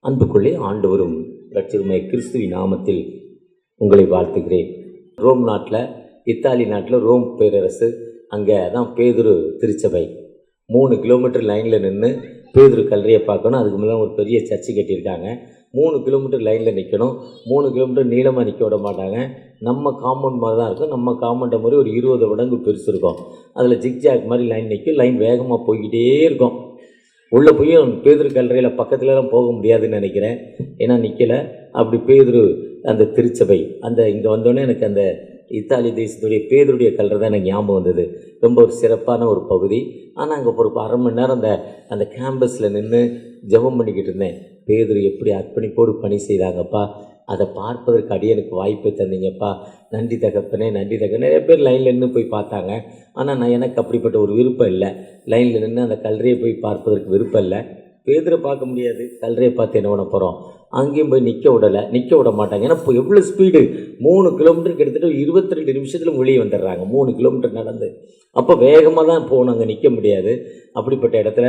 அன்புக்குள்ளே ஆண்டவரும் இரட்சகருமாகிய கிறிஸ்துவின் நாமத்தில் உங்களை வாழ்த்துகிறேன். ரோம் நாட்டில், இத்தாலி நாட்டில் ரோம் பேரரசு, அங்கே தான் பேதுரு திருச்சபை. 3 கிலோமீட்டர் லைனில் நின்று பேதுரு கல்லறையை பார்க்கணும். அதுக்கு முன்னாடி ஒரு பெரிய சர்ச்சு கட்டியிருக்காங்க. 3 கிலோமீட்டர் லைனில் நிற்கணும். 3 கிலோமீட்டர் நீளமாக நிற்க விட மாட்டாங்க. நம்ம காம்பவுண்ட் மாதிரி தான் இருக்கும். நம்ம காம்பவுண்டை மாதிரி ஒரு 20 மடங்கு பெருசு இருக்கும். அதில் ஜிக்ஜாக் மாதிரி லைன் நிற்கும். லைன் வேகமாக போய்கிட்டே இருக்கும். உள்ளே போய் பேதுரு கல்லறையில் பக்கத்துலலாம் போக முடியாதுன்னு நினைக்கிறேன், ஏன்னா நிற்கலை. அப்படி பேதுரு அந்த திருச்சபை அந்த இங்கே வந்தோடனே எனக்கு அந்த இத்தாலி தேசத்துடைய பேதுருடைய கல்லறை தான் எனக்கு ஞாபகம் வந்தது. ரொம்ப ஒரு சிறப்பான ஒரு பகுதி. ஆனால் அங்கே ஒரு அரை மணி நேரம் அந்த கேம்பஸில் நின்று ஜெபம் பண்ணிக்கிட்டு இருந்தேன். பேதுரு எப்படி அர்ப்பணிப்போடு பணி செய்தாங்கப்பா, அதை பார்ப்பதற்கு அடியனுக்கு வாய்ப்பை தந்தீங்கப்பா, நன்றி தகப்பனே, நன்றி தகப்பனே. நிறைய பேர் லைனில் நின்று போய் பார்த்தாங்க. ஆனால் எனக்கு அப்படிப்பட்ட ஒரு விருப்பம் இல்லை. லைனில் நின்று அந்த கல்லறையை போய் பார்ப்பதற்கு விருப்பம் இல்லை. பேதுரை பார்க்க முடியாது, கல்லறையை பார்த்து என்ன பண்ண போகிறோம். அங்கேயும் போய் நிற்க விட மாட்டாங்க. ஏன்னா இப்போ எவ்வளோ ஸ்பீடு, 3 கிலோமீட்டருக்கு எடுத்துகிட்டு 22 நிமிஷத்தில் வெளியே வந்துடுறாங்க. 3 கிலோமீட்டர் நடந்து. அப்போ வேகமாக தான் போகணும், அங்கே நிற்க முடியாது. அப்படிப்பட்ட இடத்துல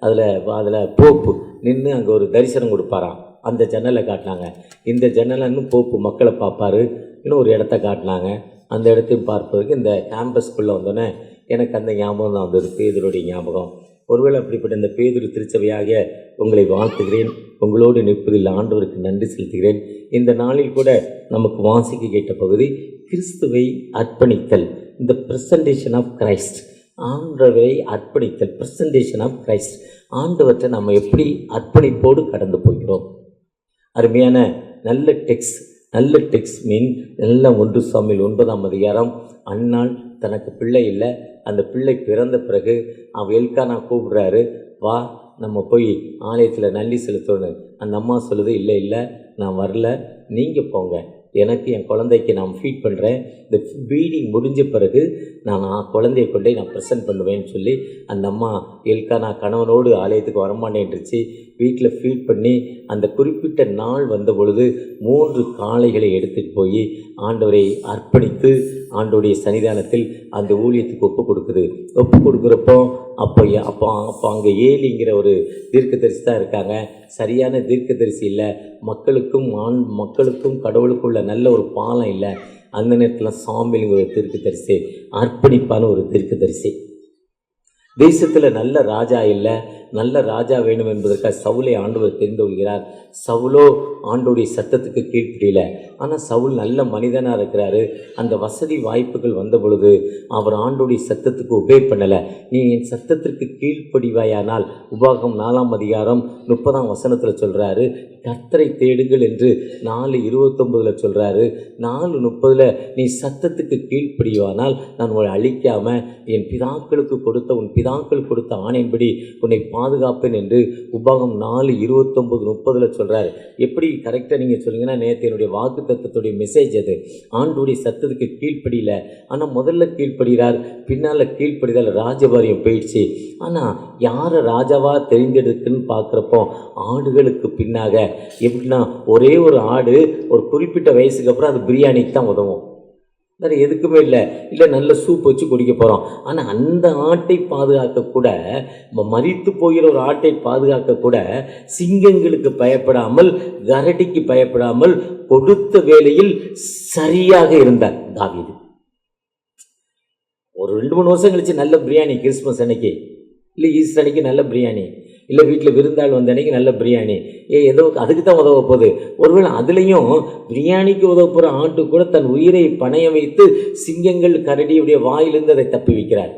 அதில் போப்பு நின்று அங்கே ஒரு தரிசனம் கொடுப்பாராம். அந்த ஜன்னலை காட்டினாங்க. இந்த ஜன்னலை இன்னும் போப்பு மக்களை பார்ப்பார். இன்னும் ஒரு இடத்த காட்டினாங்க. அந்த இடத்தையும் பார்ப்பதற்கு இந்த கேம்பஸ்குள்ளே வந்தோடனே எனக்கு அந்த ஞாபகம் தான் வந்தது, பேதுருடைய ஞாபகம். ஒருவேளை அப்படிப்பட்ட இந்த பேதுரு திருச்சபையாக உங்களை வாழ்த்துகிறேன். உங்களோடு நிற்பதில் ஆண்டவருக்கு நன்றி செலுத்துகிறேன். இந்த நாளில் கூட நமக்கு வாசிக்க கேட்ட பகுதி கிறிஸ்துவை அர்ப்பணித்தல், இந்த பிரசன்டேஷன் ஆஃப் கிரைஸ்ட். ஆண்டவரை அர்ப்பணித்தல், பிரசன்டேஷன் ஆஃப் கிரைஸ்ட். ஆண்டவற்றை நம்ம எப்படி அர்ப்பணிப்போடு கடந்து போகிறோம். அருமையான நல்ல டெக்ஸ்ட் மீன் நல்ல 1 சாமுவேல் 9ஆம் அதிகாரம். அன்னாள் தனக்கு பிள்ளை இல்லை. அந்த பிள்ளை பிறந்த பிறகு அவன் எல்கானா கூப்பிடுறாரு, வா நம்ம போய் ஆலயத்தில் நன்றி செலுத்தணும். அந்த அம்மா சொல்லுது, இல்லை நான் வரல, நீங்கள் போங்க, எனக்கு என் குழந்தைக்கு நான் ஃபீட் பண்ணுறேன். இந்த ஃபீடிங் முடிஞ்ச பிறகு நான் குழந்தைய கொண்டே நான் ப்ரெசென்ட் பண்ணுவேன்னு சொல்லி அந்த அம்மா எல்கானா கணவனோடு ஆலயத்துக்கு வரமாட்டேன்ருச்சு. வீட்டில் ஃபீட் பண்ணி அந்த குறிப்பிட்ட நாள் வந்த பொழுது 3 காளைகளை எடுத்துகிட்டு போய் ஆண்டவரை அர்ப்பணித்து ஆண்டோடைய சன்னிதானத்தில் அந்த ஊழியத்துக்கு ஒப்பு கொடுக்குறப்போ அப்போ அங்கே ஏலிங்கிற ஒரு தீர்க்கதரிசி தான் இருக்காங்க. சரியான தீர்க்கதரிசி இல்லை. மக்களுக்கும் கடவுளுக்குள்ள நல்ல ஒரு பாலம் இல்லை. அந்த நேரத்தில் சாமியலுங்கிற ஒரு தீர்க்கதரிசி, அர்ப்பணிப்பான ஒரு தீர்க்கதரிசி. தேசத்தில் நல்ல ராஜா இல்லை. நல்ல ராஜா வேணும் என்பதற்காக சவுலை ஆண்டவர் தெரிந்து கொள்கிறார். சவுலோ ஆண்டோடைய சத்தத்துக்கு கீழ்ப்படியல. ஆனால் சவுல் நல்ல மனிதனாக இருக்கிறாரு. அந்த வசதி வாய்ப்புகள் வந்த பொழுது அவர் ஆண்டோடைய சத்தத்துக்கு உபே பண்ணலை. நீ என் சத்தத்திற்கு கீழ்ப்படிவாயானால், உபாகம் 4ஆம் அதிகாரம் 30ஆம் வசனத்தில் சொல்கிறாரு, கர்த்தரை தேடுங்கள் என்று 4:29 சொல்கிறாரு. 4:30 நீ சத்தத்துக்கு கீழ்ப்படிவானால் நான் உன்னை அழிக்காமல் என் உன் பிதாக்கள் கொடுத்த ஆணையின்படி உன்னை பாதுகாப்பேன் என்று உபாகம் 4:29-30 சொல்கிறாரு. எப்படி கரெக்டாக நீங்கள் சொல்லுங்கன்னா, நேற்று என்னுடைய வாக்கு தத்துவத்துடைய மெசேஜ் அது. ஆண்டோடைய சத்தத்துக்கு கீழ்ப்படியில. ஆனால் முதல்ல கீழ்ப்படுகிறார், பின்னால் கீழ்ப்படிதால் ராஜபாரியம் போயிடுச்சு. ஆனால் யாரை ராஜாவாக தெரிந்தெடுக்குன்னு பார்க்குறப்போ ஆடுகளுக்கு பின்னாக எப்படின்னா, ஒரே ஒரு ஆடு ஒரு குறிப்பிட்ட வயசுக்கு அப்புறம் அது பிரியாணிக்கு தான் உதவும், வேறு எதுக்குமே இல்லை. நல்ல சூப் வச்சு குடிக்க போகிறோம். ஆனால் அந்த ஆட்டை பாதுகாக்கக்கூட, மரித்து போகிற ஒரு ஆட்டை பாதுகாக்கக்கூட சிங்கங்களுக்கு பயப்படாமல், கரடிக்கு பயப்படாமல் கொடுத்த வேளையில் சரியாக இருந்தார் தாவீது. ஒரு 2-3 வருஷம் கழிச்சு நல்ல பிரியாணி, கிறிஸ்மஸ் அன்னைக்கு இல்லை ஈஸ்டர் அன்னைக்கு நல்ல பிரியாணி, இல்லை வீட்டில் விருந்தாள் வந்த அன்னைக்கு நல்ல பிரியாணி, ஏதோ அதுக்கு தான் உதவ போகுது. ஒருவேளை அதுலேயும் பிரியாணிக்கு உதவ போகிற ஆட்டு கூட தன் உயிரை பணைய வைத்து சிங்கங்கள் கரடியுடைய வாயிலிருந்து அதை தப்பி வைக்கிறார்.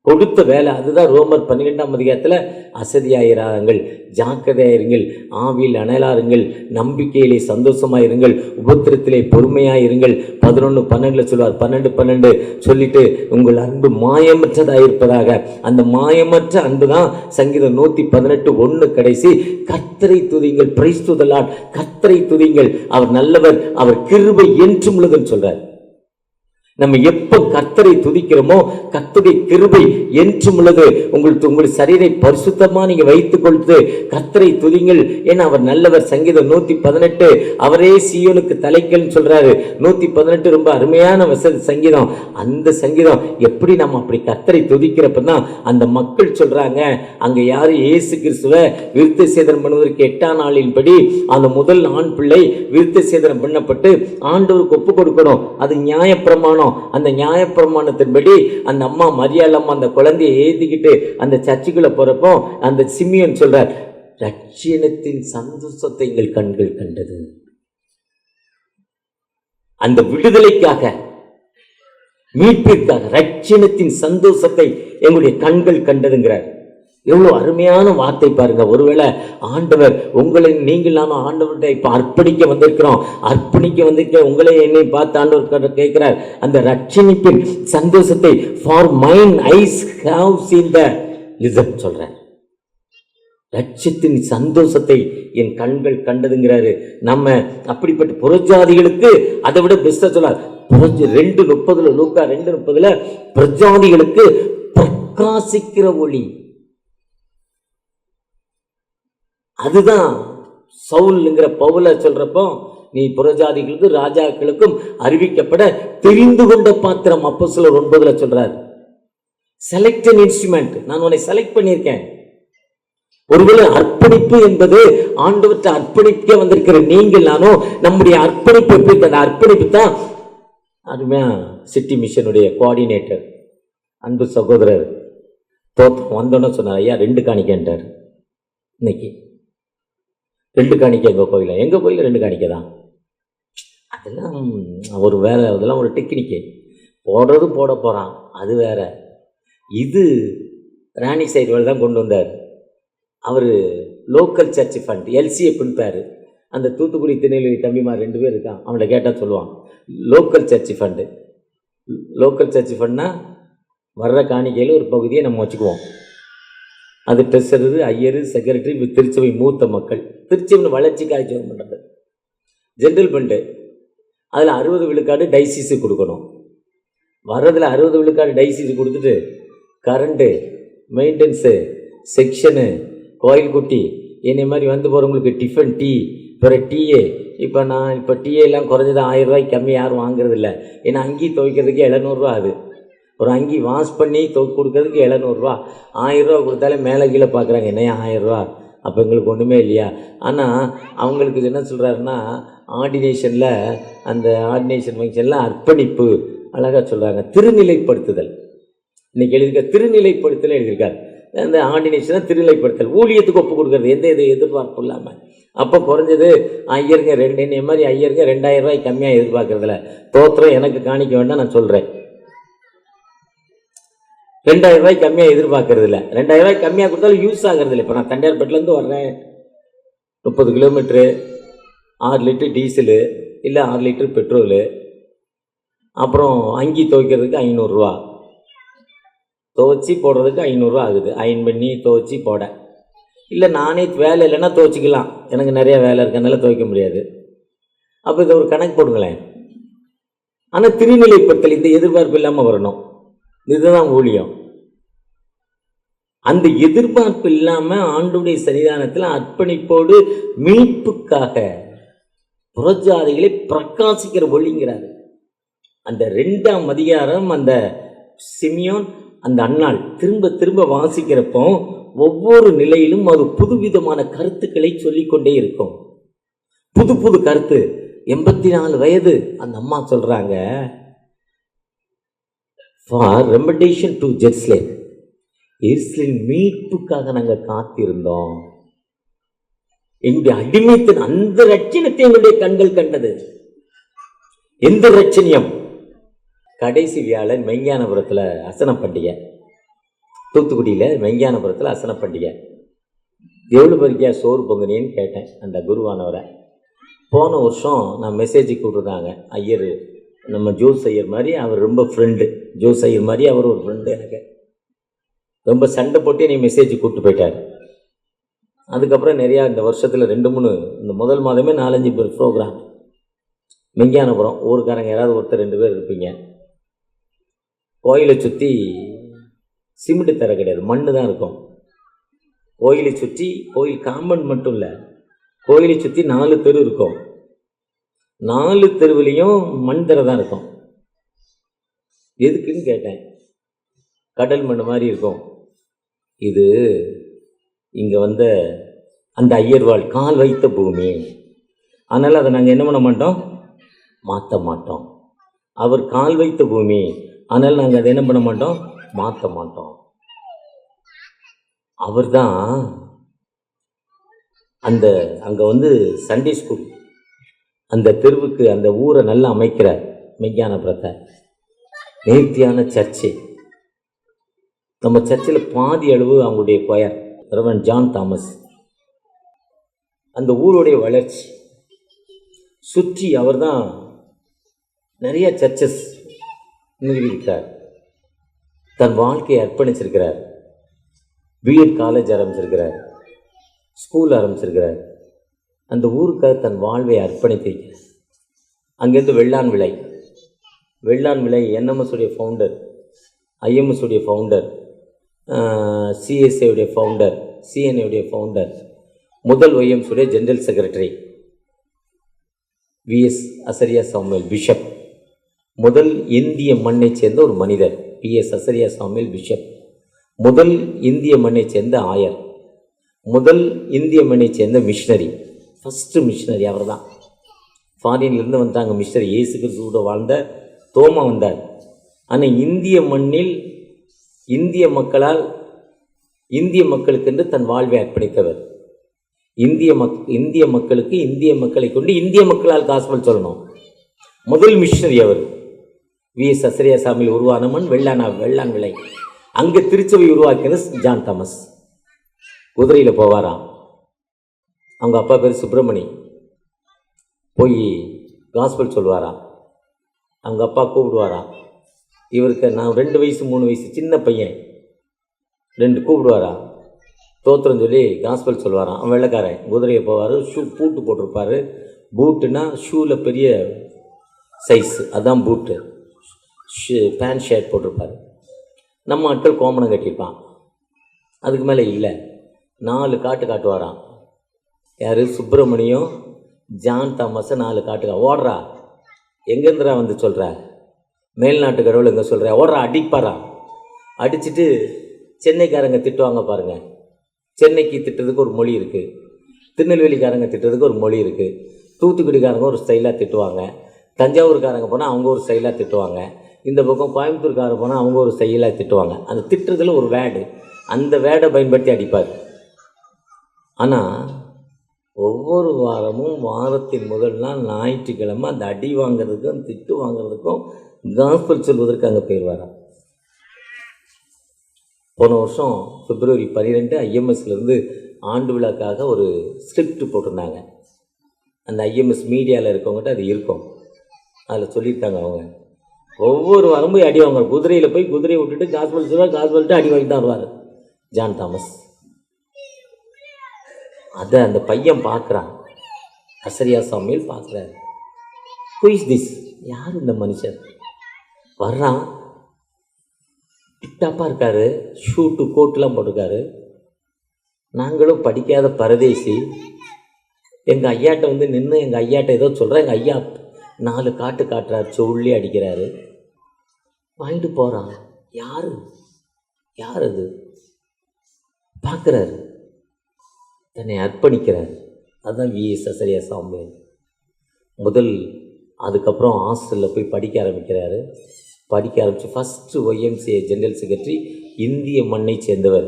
கொடுத்த வேலை அதுதான். ரோமர் 12ஆம் அதிகாரத்தில் அசதியாயிராங்கள், ஜாக்கிரதையாயிருங்கள், ஆவியில் அனலாருங்கள், நம்பிக்கையிலே சந்தோஷமாயிருங்கள், உபத்திரத்திலே பொறுமையாயிருங்கள். 11:12 சொல்வார். 12:12 சொல்லிட்டு உங்கள் அன்பு மாயமற்றதாயிருப்பதாக. அந்த மாயமற்ற அன்பு தான் சங்கீதம் 118:1 கடைசி. கர்த்தரை துதிங்கள், பிரைஸ் டு தி லார்ட், கர்த்தரை துதிங்கள், அவர் நல்லவர், அவர் கிருபை என்றும் உள்ளதுன்னு சொல்றார். நம்ம எப்ப கர்த்தரை துதிக்கிறோமோ கர்த்தருடைய கிருபை என்றும் உள்ளது. உங்கள் சரீரை பரிசுத்தமா நீங்க வைத்துக் கொண்டு கர்த்தரை துதிங்கள். ஏன்னா அவர் நல்லவர். சங்கீதம் 118 அவரே சீயோனுக்கு தலைக்கல் சொல்றாரு. 118 ரொம்ப அருமையான சங்கீதம். அந்த சங்கீதம் எப்படி நம்ம அப்படி கர்த்தரை துதிக்கிறப்பதான் அந்த மக்கள் சொல்றாங்க, அங்க யாரு இயேசு கிறிஸ்துவ விருத்த சேதனம் பண்ணுவதற்கு 8ஆம் நாளின் படி அந்த முதல் ஆண் பிள்ளை விருத்த சேதனம் பண்ணப்பட்டு ஆண்டவருக்கு ஒப்பு கொடுக்கணும். அது நியாயப்பிரமாணம். அந்த நியாயப்பிரமாணத்தின்படி அந்த அம்மா மரியாள் அம்மா அந்த குழந்தையை ஏந்திக்கிட்டு அந்த சர்ச்சுக்குள்ள போறப்போ அந்த சிமியோன் சொல்றார், ரட்சியத்தின் சந்தோஷத்தை எங்கள் கண்கள் கண்டது. அந்த விடுதலைக்காக, மீட்பிற்காக, ரட்சியத்தின் சந்தோஷத்தை எங்களுடைய கண்கள் கண்டதுங்கிறார். எவ்வளவு அருமையான வார்த்தை பாருங்க. ஒருவேளை ஆண்டவர் உங்களை நீங்கள் நாம ஆண்டவர்கிட்ட இப்ப அர்ப்பணிக்க வந்திருக்கிறோம். அர்ப்பணிக்க வந்திருக்க உங்களை என்னை பார்த்து ஆண்டவர் கேட்கிறார், அந்த ரட்சணிப்பின் சந்தோஷத்தை for mine eyes have seen the listen சொல்றார். ரட்சத்தின் சந்தோஷத்தை என் கண்கள் கண்டதுங்கிறாரு. நம்ம அப்படிப்பட்ட புறஜாதிகளுக்கு அதை விட பெஸ்டா சொல்லார். 2:30 லூக்கா 2:30 பிரஜாதிகளுக்கு பிரகாசிக்கிற ஒளி. அதுதான் சவுல்ங்கிற பவுல சொல்றப்போ, நீ புறஜாதிகளுக்கு ராஜாக்களுக்கும் அறிவிக்கப்பட தெரிந்து கொண்ட பாத்திரம். அப்போஸ்தலர் 9 சொல்றார், செலக்டட் இன்ஸ்ட்ருமெண்ட், நான் உன்னை செலக்ட் பண்ணியிருக்கேன். ஒருவேளை அர்ப்பணிப்பு என்பது ஆண்டவற்றை அர்ப்பணிக்க வந்திருக்கிற நீங்கள் நானும் நம்முடைய அர்ப்பணிப்பு எப்படி? அந்த அர்ப்பணிப்பு தான் அருமையா சிட்டி மிஷனுடைய கோஆர்டினேட்டர் அன்பு சகோதரர் தோற்றம் வந்தோன்னு சொன்னார், ஐயா 2 காணிக்கைன்றார். இன்னைக்கு 2 காணிக்கை எங்கள் கோயில, எங்கள் கோயிலில் 2 காணிக்கை தான். அதெல்லாம் ஒரு வேலை, அதெல்லாம் ஒரு டெக்னிக்கு. போடுறது போட போகிறான், அது வேற. இது ராணி சைடு தான் கொண்டு வந்தார். Our local search fund LCA பிடிப்பார். அந்த தூத்துக்குடி திருநெல்வேலி தம்பிமார் 2 பேர் இருக்கான், அவனை கேட்டால் சொல்லுவான். Local church fund, local church ஃபண்ட்னா வர்ற காணிக்கையில் ஒரு பகுதியை நம்ம வச்சுக்குவோம். அது ட்ரெஸரு, ஐயரு, செக்ரட்டரி, திருச்சபை மூத்த மக்கள், திருச்சபை வளர்ச்சிக்காக ஜெபம் பண்ணுறது. ஜென்ரல் ஃபண்டு அதில் 60 விழுக்காடு டைசிஸு கொடுக்கணும். வர்றதில் 60 விழுக்காடு டைசிஸு கொடுத்துட்டு கரண்ட்டு, மெயின்டெனன்ஸு, செக்ஷனு, கோயில் குட்டி, என்னை மாதிரி வந்து போகிறவங்களுக்கு டிஃபன், டீ, பிறகு டீயே. இப்போ டீயே எல்லாம் குறைஞ்சது 1000 ரூபாய்க்கு கம்மி யாரும் வாங்குறது இல்லை. ஏன்னா அங்கி துவைக்கிறதுக்கு 700 ரூபா. அது ஒரு அங்கி வாஷ் பண்ணி கொடுக்கறதுக்கு 700 ரூபா. 1000 ரூபா கொடுத்தாலே மேலே கீழே பார்க்குறாங்க, என்னையா 1000 ரூபா, அப்போ எங்களுக்கு ஒன்றுமே இல்லையா? ஆனால் அவங்களுக்கு என்ன சொல்கிறாருன்னா, ஆர்டினேஷனில் அந்த ஆர்டினேஷன் ஃபங்க்ஷனில் அர்ப்பணிப்பு அழகாக சொல்கிறாங்க. திருநிலைப்படுத்துதல், இன்னைக்கு எழுதியிருக்க திருநிலைப்படுத்தல் எழுதியிருக்காரு. அந்த ஆர்டினேஷனை திருநிலைப்படுத்தல், ஊழியத்துக்கு ஒப்பு கொடுக்குறது, எந்த எதிர்பார்ப்பு இல்லாமல். அப்போ குறைஞ்சது ஐயருங்க 2, என்னை மாதிரி ஐயருங்க 2000 ரூபாய்க்கு கம்மியாக எதிர்பார்க்கறதில்ல. தோத்திரம் எனக்கு காணிக்க வேண்டாம், நான் சொல்கிறேன். 2000 ரூபாய்க்கு கம்மியாக எதிர்பார்க்கறது இல்லை. 2000 ரூபாய்க்கு கம்மியாக கொடுத்தாலும் யூஸ் ஆகிறது இல்லை. இப்போ நான் தண்டையார்பேட்டிலேருந்து வர்றேன், 30 கிலோமீட்ரு, 6 லிட்டர் டீசலு இல்லை 6 லிட்டர் பெட்ரோலு, அப்புறம் அங்கி துவைக்கிறதுக்கு 500 ரூபா, துவைச்சி போடுறதுக்கு 500 ரூபா ஆகுது. அயன் பண்ணி துவைச்சி போட. இல்லை நானே வேலை இல்லைன்னா துவைச்சிக்கலாம், எனக்கு நிறைய வேலை இருக்கனால துவைக்க முடியாது. அப்போ இதை ஒரு கணக்கு போடுங்களேன். ஆனால் திருநிலைப்படுத்தல் இந்த எதிர்பார்ப்பு இல்லாமல் வரணும். இதுதான் ஊழியம். அந்த எதிர்பார்ப்பு இல்லாமல் ஆண்டுடைய சன்னிதானத்தில் அர்ப்பணிப்போடு மீட்புக்காக புறஜாதிகளை பிரகாசிக்கிற ஒளிங்கிறாரு. அந்த 2ஆம் அதிகாரம் அந்த சிமியோன் அந்த அன்னாள் திரும்ப திரும்ப வாசிக்கிறப்போ ஒவ்வொரு நிலையிலும் அது புதுவிதமான கருத்துக்களை சொல்லிக்கொண்டே இருக்கும். புது புது கருத்து. 84 வயது அந்த அம்மா சொல்றாங்க, ஃபார் ரெமடியேஷன் டு ஜெருசலேம், எருசலேம் மீட்புக்காக நாங்கள் காத்திருந்தோம். எங்களுடைய அடிமைத்தின் அந்த ரட்சணத்தை எங்களுடைய கண்கள் கண்டது. எந்த ரட்சணியம்? கடைசி வியாழன் மெஞ்ஞானபுரத்தில் அசன பண்டிகை, தூத்துக்குடியில் மெஞ்ஞானபுரத்தில் அசன பண்டிகை. எவ்வளோ பறிக்கையா சோறு பொங்குனேன்னு கேட்டேன் அந்த குருவானவரை. போன வருஷம் நான் மெசேஜ் கூப்பிட்ருந்தாங்க. ஐயர் நம்ம ஜோஸ் ஐயர் மாதிரி, அவர் ரொம்ப ஃப்ரெண்டு. ஜோஸ் ஐயர் மாதிரி அவர் ஒரு ஃப்ரெண்டு. எனக்கு ரொம்ப சண்டை போட்டு நீ மெசேஜ் கூப்பிட்டு போயிட்டார். அதுக்கப்புறம் நிறையா இந்த வருஷத்தில் 2-3 இந்த முதல் மாதமே 4-5 பேர் ப்ரோக்ராம். மெஞ்ஞானபுரம் ஊருக்காரங்க யாராவது ஒருத்தர் 2 பேர் இருப்பீங்க. கோயிலை சுற்றி சிமெண்ட் தர கிடையாது, மண் தான் இருக்கும். கோயிலை சுற்றி, கோயில் காம்பவுண்ட் மட்டும் இல்லை, கோயிலை சுற்றி 4 தெரு இருக்கும். 4 தெருவுலேயும் மண் தர தான் இருக்கும். எதுக்குன்னு கேட்டேன். கடல் மண் மாதிரி இருக்கும். இது இங்கே வந்த அந்த ஐயர்வாள் கால் வைத்த பூமி, அதனால் அதை நாங்கள் என்ன பண்ண மாட்டோம், மாற்ற மாட்டோம். அவர் கால் வைத்த பூமி, ஆனால் நாங்கள் அதை என்ன பண்ண மாட்டோம், மாற்ற மாட்டோம். அவர் தான் அந்த அங்கே வந்து சண்டே ஸ்கூல், அந்த தெருவுக்கு அந்த ஊரை நல்லா அமைக்கிறார். மெய்ஞானபுரத்தை நேர்த்தியான சர்ச்சு. நம்ம சர்ச்சில் பாதி அளவு அவங்களுடைய கொயர், ரெவரண்ட் ஜான் தாமஸ். அந்த ஊருடைய வளர்ச்சி சுற்றி அவர் தான் நிறைய சர்ச்சஸ் நிறுவியிருக்கிறார். தன் வாழ்க்கையை அர்ப்பணிச்சிருக்கிறார். பிஎட் காலேஜ் ஆரம்பிச்சிருக்கிறார், ஸ்கூல் ஆரம்பிச்சிருக்கிறார். அந்த ஊருக்காக தன் வாழ்வை அர்ப்பணித்திருக்கிறார். அங்கேருந்து வெள்ளான் விளை என்எம்எஸ் உடைய ஃபவுண்டர், ஐஎம்எஸ் உடைய ஃபவுண்டர், சிஎஸ்ஏ உடைய ஃபவுண்டர், சிஎன்ஏ உடைய ஃபவுண்டர், முதல் ஒய்எம்ஸ் உடைய ஜெனரல் செக்ரட்டரி விஎஸ் அசரியா சாமுவேல் பிஷப், முதல் இந்திய மண்ணை சேர்ந்த ஒரு மனிதர் பிஎஸ் அசரியா சாமுவேல் பிஷப், முதல் இந்திய மண்ணை சேர்ந்த ஆயர், முதல் இந்திய மண்ணை சேர்ந்த மிஷினரி, ஃபஸ்ட்டு மிஷினரி அவர் தான். ஃபாரின்லேருந்து வந்தாங்க மிஷினரி. இயேசு கிறிஸ்துவோட வாழ்ந்த தோமா வந்தார். ஆனால் இந்திய மண்ணில் இந்திய மக்களுக்கென்று தன் வாழ்வை அர்ப்பணித்தவர். இந்திய மக்களுக்கு இந்திய மக்களை கொண்டு இந்திய மக்களால் காஸ்பல் சொல்லணும். முதல் மிஷினரி அவர். விஎஸ் அசரியா சாமியில் உருவான மண் வெள்ளான் விளை. அங்கே திருச்சபை உருவாக்கியது ஜான் தாமஸ். குதிரையில் போவாராம். அவங்க அப்பா பேர் சுப்பிரமணி. போய் காஸ்பல் சொல்லுவாராம். அவங்க அப்பா கூப்பிடுவாராம். இவருக்கு நான் 2 வயசு 3 வயசு சின்ன பையன், 2 கூப்பிடுவாராம். தோத்திரம் சொல்லி காஸ்பல் சொல்லுவாராம். அவன் வெள்ளைக்காரன். குதிரையை போவார். ஷூ பூட்டு போட்டிருப்பார். பூட்டுனா ஷூவில் பெரிய சைஸு, அதுதான் பூட்டு. பேண்ட் ஷர்ட் போட்டிருப்பார். நம்ம ஆட்கள் கோமணம் கட்டியிருப்பான், அதுக்கு மேலே இல்லை. 4 காட்டு காட்டுவாராம். யார்? சுப்பிரமணியம் ஜான் தாமஸை 4 காட்டுக்கா. ஓடுறா, எங்கேருந்துரா வந்து சொல்கிற, மேல்நாட்டு கடவுள் எங்கே சொல்கிற, ஓடுறா, அடிப்பாரா. அடிச்சுட்டு சென்னைக்காரங்க திட்டுவாங்க பாருங்கள். சென்னைக்கு திட்டுறதுக்கு ஒரு மொழி இருக்குது, திருநெல்வேலிக்காரங்க திட்டுறதுக்கு ஒரு மொழி இருக்குது, தூத்துக்குடிக்காரங்க ஒரு ஸ்டைலாக திட்டுவாங்க, தஞ்சாவூர்காரங்க போனால் அவங்க ஒரு ஸ்டைலாக திட்டுவாங்க, இந்த பக்கம் கோயம்புத்தூர்காரங்க போனால் அவங்க ஒரு ஸ்டைலாக திட்டுவாங்க. அந்த திட்டுறதுல ஒரு வேர்டு, அந்த வேர்டை பயன்படுத்தி அடிப்பார். ஆனால் ஒவ்வொரு வாரமும் வாரத்தின் முதல் நாள் ஞாயிற்றுக்கிழமை அந்த அடி வாங்கிறதுக்கும் திட்டு வாங்கிறதுக்கும் காஸ்பல் சொல்வதற்கு அங்கே போயிடுவாராம். போன வருஷம் பிப்ரவரி 12 ஐஎம்எஸ்லேருந்து ஆண்டு விழாக்காக ஒரு ஸ்கிரிப்ட் போட்டிருந்தாங்க. அந்த ஐஎம்எஸ் மீடியாவில் இருக்கவங்ககிட்ட அது இருக்கும். அதில் சொல்லியிருக்காங்க, அவங்க ஒவ்வொரு வாரமும் போய் அடி வாங்குவார். குதிரையில் போய் குதிரையை விட்டுட்டு காஸ்பல் சொல்லுவார், காஸ்பல்ட்டு அடி வாங்கி தான் வருவார் ஜான் தாமஸ். அதை அந்த பையன் பார்க்குறான், அசரியா சாமியில் பார்க்குறாரு. Who is this? யார் இந்த மனுஷன்? வர்றான், டிப்டாப்பாக இருக்கார், ஷூட்டு கோட்டெலாம் போட்டிருக்காரு. நாங்களும் படிக்காத பரதேசி. எங்கள் ஐயாட்ட வந்து நின்று எங்கள் ஐயாட்ட ஏதோ சொல்கிறேன். எங்கள் ஐயா 4 காட்டு காட்டுறாரு, சொல்லி அடிக்கிறாரு. வாங்கிட்டு போகிறான். யார் அது? பார்க்குறாரு, தன்னை அர்ப்பணிக்கிறார். அதுதான் விஎஸ் அசரியா சாமுவேல். அதுக்கப்புறம் ஹாஸ்டலில் போய் படிக்க ஆரம்பித்து ஃபஸ்ட்டு ஒய்எம்சிஏ ஜெனரல் செக்ரட்டரி, இந்திய மண்ணை சேர்ந்தவர்.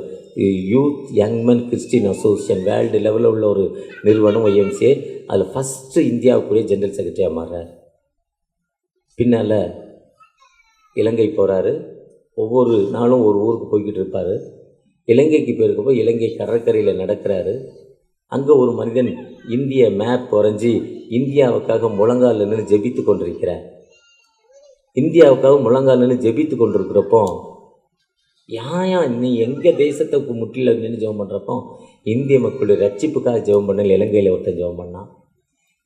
யூத் யங்மென் கிறிஸ்டின் அசோசியேஷன் வேர்ல்டு லெவலில் உள்ள ஒரு நிறுவனம் ஒய்எம்சிஏ. அதில் ஃபஸ்ட்டு இந்தியாவுக்குரிய ஜெனரல் செக்ரட்டரியாக மாறுறார். பின்னால் இலங்கை போகிறாரு. ஒவ்வொரு நாளும் ஒரு ஊருக்கு போய்கிட்டு இருப்பார். இலங்கைக்கு போயிருக்கப்போ இலங்கை கடற்கரையில் நடக்கிறாரு. அங்கே ஒரு மனிதன் இந்திய மேப் வரைஞ்சி இந்தியாவுக்காக முழங்கால் நின்று ஜெபித்து கொண்டிருக்கிறார். இந்தியாவுக்காக முழங்கால் நின்று ஜெபித்து கொண்டிருக்கிறப்போ, நீ எங்கள் தேசத்தை முற்றில நின்று ஜெபம் பண்ணுறப்போ, இந்திய மக்களுடைய ரட்சிப்புக்காக ஜெபம் பண்ணல. இலங்கையில் ஒருத்தன் ஜெபம் பண்ணான்.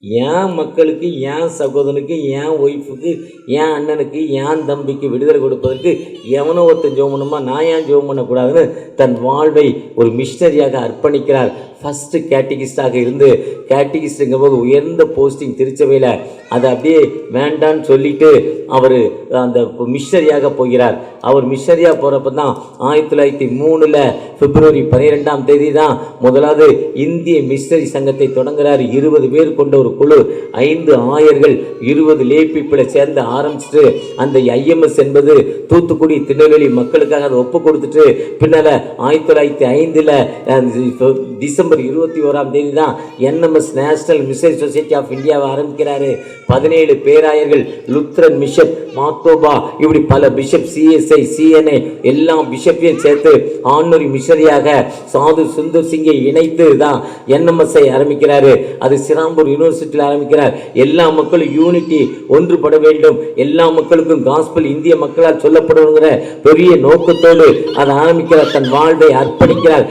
என் மக்களுக்கு, என் சகோதரனுக்கு, என் ஒய்ஃபுக்கு, என் அண்ணனுக்கு, என் தம்பிக்கு விடுதலை கொடுப்பதற்கு எவனோ ஒருத்தன் ஜெபம் பண்ணுமா, நான் ஏன் ஜெபம் பண்ணக்கூடாதுன்னு தன் வாழ்வை ஒரு மிஷனரியாக அர்ப்பணிக்கிறார். ஃபஸ்ட்டு கேட்டகிஸ்டாக இருந்து, கேட்டகிஸ்டுங்கும் போது உயர்ந்த போஸ்டிங் திருச்சபையில், அதை அப்படியே வேண்டான்னு சொல்லிட்டு அவர் அந்த மிஷனரியாக போகிறார். அவர் மிஷனரியாக போகிறப்ப தான் 1903 பிப்ரவரி 12 தான் முதலாவது இந்திய மிஷனரி சங்கத்தை தொடங்குகிறார். 20 பேர் கொண்ட ஒரு குழு, 5 ஆயர்கள், 20 லே பீப்பிளை சேர்ந்து ஆரம்பிச்சுட்டு அந்த ஐஎம்எஸ் என்பது தூத்துக்குடி திருநெல்வேலி மக்களுக்காக அதை ஒப்பு கொடுத்துட்டு பின்னால் 1905 டிசம்பர் 21 தான் NMS national missionary society of இந்தியாவை ஆரம்பிக்கிறாரு. 17 பேராயர்கள், லுத்ரன் மிஷப், மாத்தோபா, இப்படி பல பிஷப், சிஎஸ்ஐ, சிஎன்ஐ எல்லா பிஷப்பையும் சேர்த்து ஆன்மரி மிஷனரியாக சாது சுந்தர் சிங்கை இணைத்து தான் என்எம்எஸ்ஐ ஆரம்பிக்கிறாரு. அது சிராம்பூர் யூனிவர்சிட்டியில் ஆரம்பிக்கிறார். எல்லா மக்களும் யூனிட்டி, ஒன்றுபட வேண்டும், எல்லா மக்களுக்கும் காஸ்பல் இந்திய மக்களால் சொல்லப்படுங்கிற பெரிய நோக்கத்தோடு அதை ஆரம்பிக்கிறார். தன் வாழ்வை அர்ப்பணிக்கிறார்.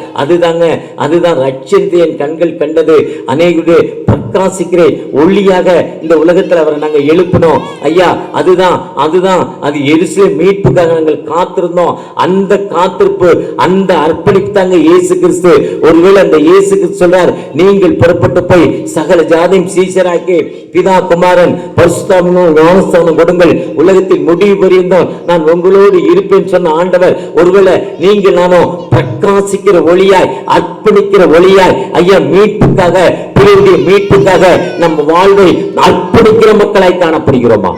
அதுதான் ரட்சித்து என் கண்கள் கண்டது, அநேகருடைய பிரகாசிக்கிறேன் ஒளியாக இந்த உலகத்தில் அவரை நாங்கள் எழுப்பினோம். ஐயா, அதுதான் அது எருசலேம் மீட்புக்காக நாங்கள் காத்திருந்தோம். அந்த காத்திருப்பு, அந்த அர்ப்பணிப்பு தாங்க இயேசு கிறிஸ்து. ஒருவேளை அந்த இயேசு கிறிஸ்து சொல்றார், நீங்கள் புறப்பட்டு போய் சகல ஜாதியும் சீஷராக்கி பிதா குமாரன் பரிசுத்தாவியும் ஞானஸ்தானம் கொடுங்கள், உலகத்தில் முடிவு பரியந்தம் நான் உங்களோடு இருப்பேன் சொன்ன ஆண்டவர், ஒருவேளை நீங்கள் நானும் பிரகாசிக்கிற ஒளியாய், அர்ப்பணிக்கிற ஒளியாய், ஐயா மீட்புக்காக, பிறருடைய மீட்புக்காக நம் வாழ்வை அர்ப்பணிக்கிற மக்களாய் காணப்படுகிறோமா?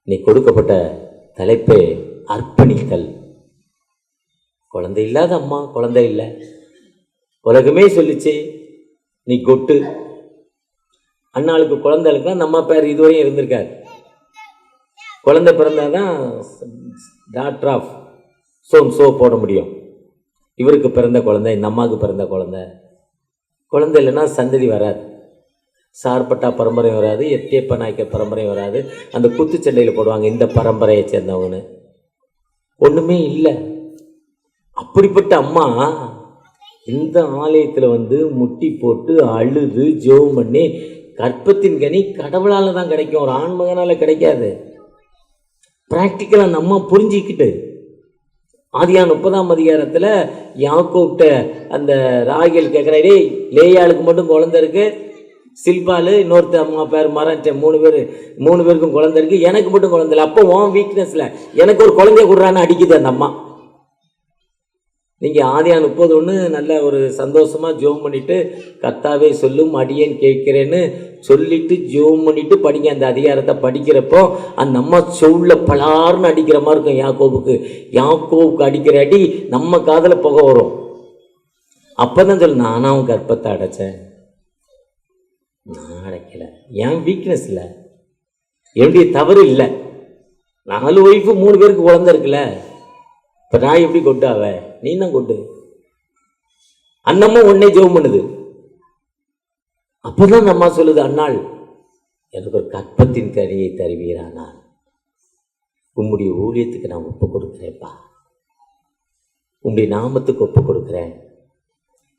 நீ கொடுக்கப்பட்ட தலைப்பே அர்ப்பணித்தல். குழந்தை இல்லாத அம்மா, குழந்தை இல்லை, உலகமே சொல்லிச்சு நீ கொட்டு. அண்ணாளுக்கு குழந்தைகளுக்குலாம் நம்ம பேர் இதுவரையும் இருந்திருக்காரு. குழந்தை பிறந்தாதான் டாக்டர் ஆஃப் சோ போட முடியும். இவருக்கு பிறந்த குழந்தை, இந்த அம்மாவுக்கு பிறந்த குழந்தை இல்லைன்னா சந்ததி வராது. சார்பட்டா பரம்பரை வராது, எட்டியப்ப நாய்க்க பரம்பரை வராது. அந்த குத்துச்சண்டையில் போடுவாங்க இந்த பரம்பரையை சேர்ந்தவங்கன்னு. ஒன்றுமே இல்லை. அப்படிப்பட்ட அம்மா இந்த ஆலயத்தில் வந்து முட்டி போட்டு அழுது ஜெபம் பண்ணி, கற்பத்தின் கனி கடவுளால் தான் கிடைக்கும், ஒரு ஆண்மகனால் கிடைக்காது. ப்ராக்டிக்கலாக அந்த அம்மா புரிஞ்சிக்கிட்டு ஆதியான் 30 யாக்கோப்ட அந்த ராகேல் கேட்குறாரு, லேயாளுக்கு மட்டும் குழந்தை இருக்கு, சில்பாலு இன்னொருத்த அம்மா பேர் மறந்துட்டேன், 3 பேருக்கும் குழந்தை இருக்கு, எனக்கு மட்டும் குழந்தை இல்லை. அப்போ உன் வீக்னஸ்ல எனக்கு ஒரு குழந்தைய கொடுறான்னு அடிக்குது அந்த அம்மா. நீங்கள் ஆதியான் 30:1 நல்ல ஒரு சந்தோஷமாக ஜெபம் பண்ணிவிட்டு, கர்த்தாவே சொல்லும் அடியேன் கேட்கிறேன்னு சொல்லிட்டு ஜெபம் பண்ணிவிட்டு படிங்க. அந்த அதிகாரத்தை படிக்கிறப்போ அந்த அம்மா சொல்ல பலார்னு அடிக்கிற மாதிரி இருக்கும். யாக்கோவுக்கு அடிக்கிற அடி நம்ம காதில் புகை வரும். அப்போ தான் சொல்லு, நானும் கர்ப்பத்தை அடைச்சேன். நான் அடைக்கலை, என் வீக்னஸ் இல்லை, என்னுடைய தவறு இல்லை. 4 ஒய்ஃபு 3 பேருக்கு குழந்தை இருக்குல்ல, இப்போ நான் எப்படி கொட்டாவ? நீ தான் கொட்டு. அண்ணம்மா உடனே ஜெபம் பண்ணுது. அப்போதான் அம்மா சொல்லுது, அண்ணாள் எனக்கு ஒரு கற்பத்தின் கனியை தருவீரானால் உம்முடைய ஊழியத்துக்கு நான் ஒப்பு கொடுக்குறேன்ப்பா, உம்முடைய நாமத்துக்கு ஒப்பு கொடுக்குறேன்.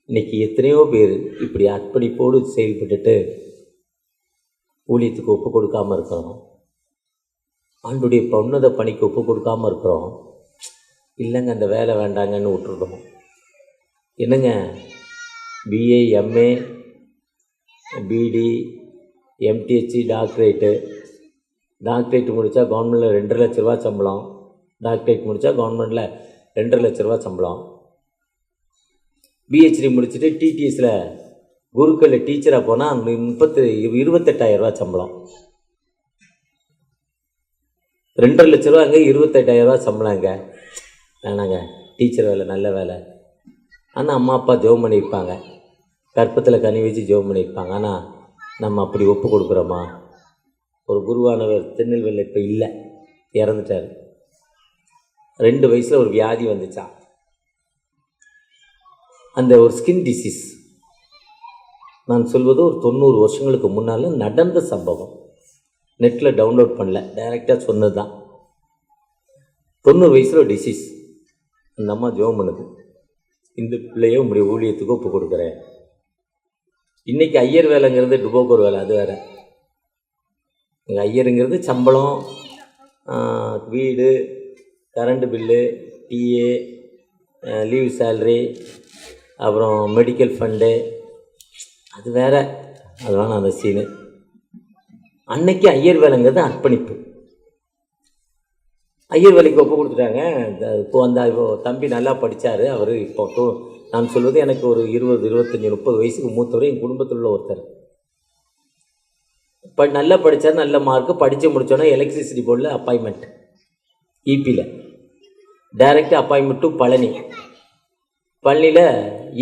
இன்னைக்கு எத்தனையோ பேர் இப்படி அர்ப்பணிப்போடு செயல்பட்டுட்டு ஊழியத்துக்கு ஒப்பு கொடுக்காம இருக்கிறோம். ஆண்டுடைய உன்னத பணிக்கு ஒப்பு கொடுக்காம இருக்கிறோம். இல்லைங்க அந்த வேலை வேண்டாங்கன்னு விட்டுருக்கோம். என்னங்க பிஏ, எம்ஏ, பிடி, எம்டிஹெச், டாக்டரேட் முடித்தா கவர்மெண்ட்டில் 2.5 லட்ச ரூபா சம்பளம். டாக்டரேட் முடித்தா கவர்மெண்ட்டில் 2.5 லட்ச ரூபா சம்பளம். பிஹெச்டி முடிச்சுட்டு டிடிஎஸில் குருக்களில் டீச்சராக போனால் 28,000 ரூபா சம்பளம். 2.5 லட்ச ரூபா அங்கே, 28,000 ரூபா சம்பளம் அங்கே. வேணாங்க, டீச்சர் வேலை நல்ல வேலை. ஆனால் அம்மா அப்பா ஜெபம் பண்ணியிருப்பாங்க, கற்பத்தில் கனி வச்சு ஜெபம் பண்ணியிருப்பாங்க. ஆனால் நம்ம அப்படி ஒப்பு கொடுக்குறோமா? ஒரு குருவானவர் திருநெல்வேலியில் இப்போ இல்லை, இறந்துட்டார். 2 வயசில் ஒரு வியாதி வந்துச்சா, அந்த ஒரு ஸ்கின் டிசீஸ். நான் சொல்வது ஒரு 90 வருஷங்களுக்கு முன்னால் நடந்த சம்பவம். நெட்டில் டவுன்லோட் பண்ணல, டைரெக்டாக சொன்னது தான். 90 வயசில் ஒரு டிசீஸ். அந்த அம்மா ஜெபம் பண்ணுது, இந்த பிள்ளைய உங்களுடைய ஊழியத்துக்கு ஒப்பு கொடுக்குறேன். இன்றைக்கி ஐயர் வேலைங்கிறது டுபோக்கோர் வேலை, அது வேறு. எங்கள் ஐயருங்கிறது சம்பளம், வீடு, current bill, DA, leave salary, அப்புறம் மெடிக்கல் ஃபண்டு, அது வேறு. அதெல்லாம் அந்த சீனு. அன்னைக்கு ஐயர் வேலைங்கிறது அர்ப்பணிப்பு. ஐயர் வேலைக்கு ஒப்பு கொடுத்துட்டாங்க. இப்போ இப்போ தம்பி நல்லா படித்தார். அவர் இப்போ நான் சொல்வது எனக்கு ஒரு 20, 25, 30 வயசுக்கு மூத்தவர், என் குடும்பத்தில் உள்ள ஒருத்தர். நல்லா படித்தார், நல்ல மார்க்கு. படித்து முடித்தோன்னா எலக்ட்ரிசிட்டி போர்டில் அப்பாயின்மெண்ட், இபியில் டைரக்ட் அப்பாயின்மெண்ட் டு பழனி. பழனியில்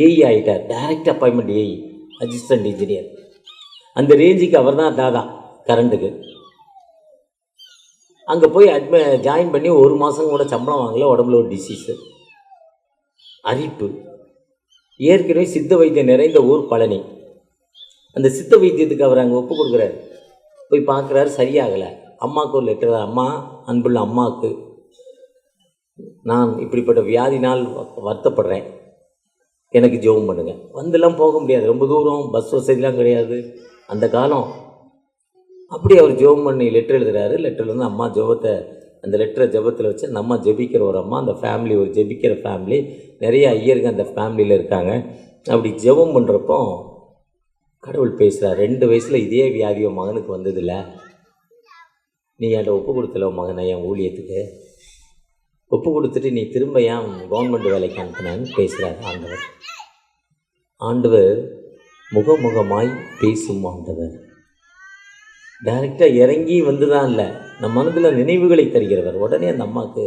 ஏஇ ஆகிட்டார். Direct appointment AE, assistant engineer. அந்த ரேஞ்சுக்கு அவர் தான் தாதா கரண்ட்டுக்கு. அங்கே போய் ஜாயின் பண்ணி 1 மாதம் கூட சம்பளம் வாங்கல. உடம்புல ஒரு டிசீஸு, அரிப்பு. ஏற்கனவே சித்த வைத்தியம் நிறைந்த ஊர் பழனி. அந்த சித்த வைத்தியத்துக்கு அவர் அங்கே ஒப்பு கொடுக்குறாரு. போய் பார்க்குறாரு, சரியாகலை. அம்மாவுக்கு ஒரு லெட்டர். அம்மா, அன்புள்ள அம்மாவுக்கு, நான் இப்படிப்பட்ட வியாதினால் வருத்தப்படுறேன், எனக்கு ஜெபம் பண்ணுங்க. வந்துலாம் போக முடியாது, ரொம்ப தூரம், பஸ் வசதிலாம் கிடையாது அந்த காலம். அப்படி அவர் ஜெபம் பண்ணி லெட்டர் எழுதுகிறாரு. லெட்டரில் வந்து அம்மா ஜெபத்தை, அந்த லெட்டரை ஜெபத்தில் வச்சு அந்த அம்மா ஜெபிக்கிற ஒரு அம்மா. அந்த ஃபேமிலி ஒரு ஜெபிக்கிற ஃபேமிலி, நிறைய ஐயருங்க அந்த ஃபேமிலியில் இருக்காங்க. அப்படி ஜெபம் பண்ணுறப்போ கடவுள் பேசுகிறார். 2 வயசில் இதே வியாதியோ மகனுக்கு வந்ததில்ல, நீ என்கிட்ட ஒப்பு கொடுத்தல மகனை என் ஊழியத்துக்கு, ஒப்பு கொடுத்துட்டு நீ திரும்ப ஏன் கவர்மெண்ட் வேலைக்கு அனுப்பினான்னு பேசுகிறார் ஆண்டவர். ஆண்டவர் முகமுகமாய் பேசும் ஆண்டவர். டைரெக்டாக இறங்கி வந்து தான் இல்லை, நம்ம மனதில் நினைவுகளை தருகிறவர். உடனே அந்த அம்மாவுக்கு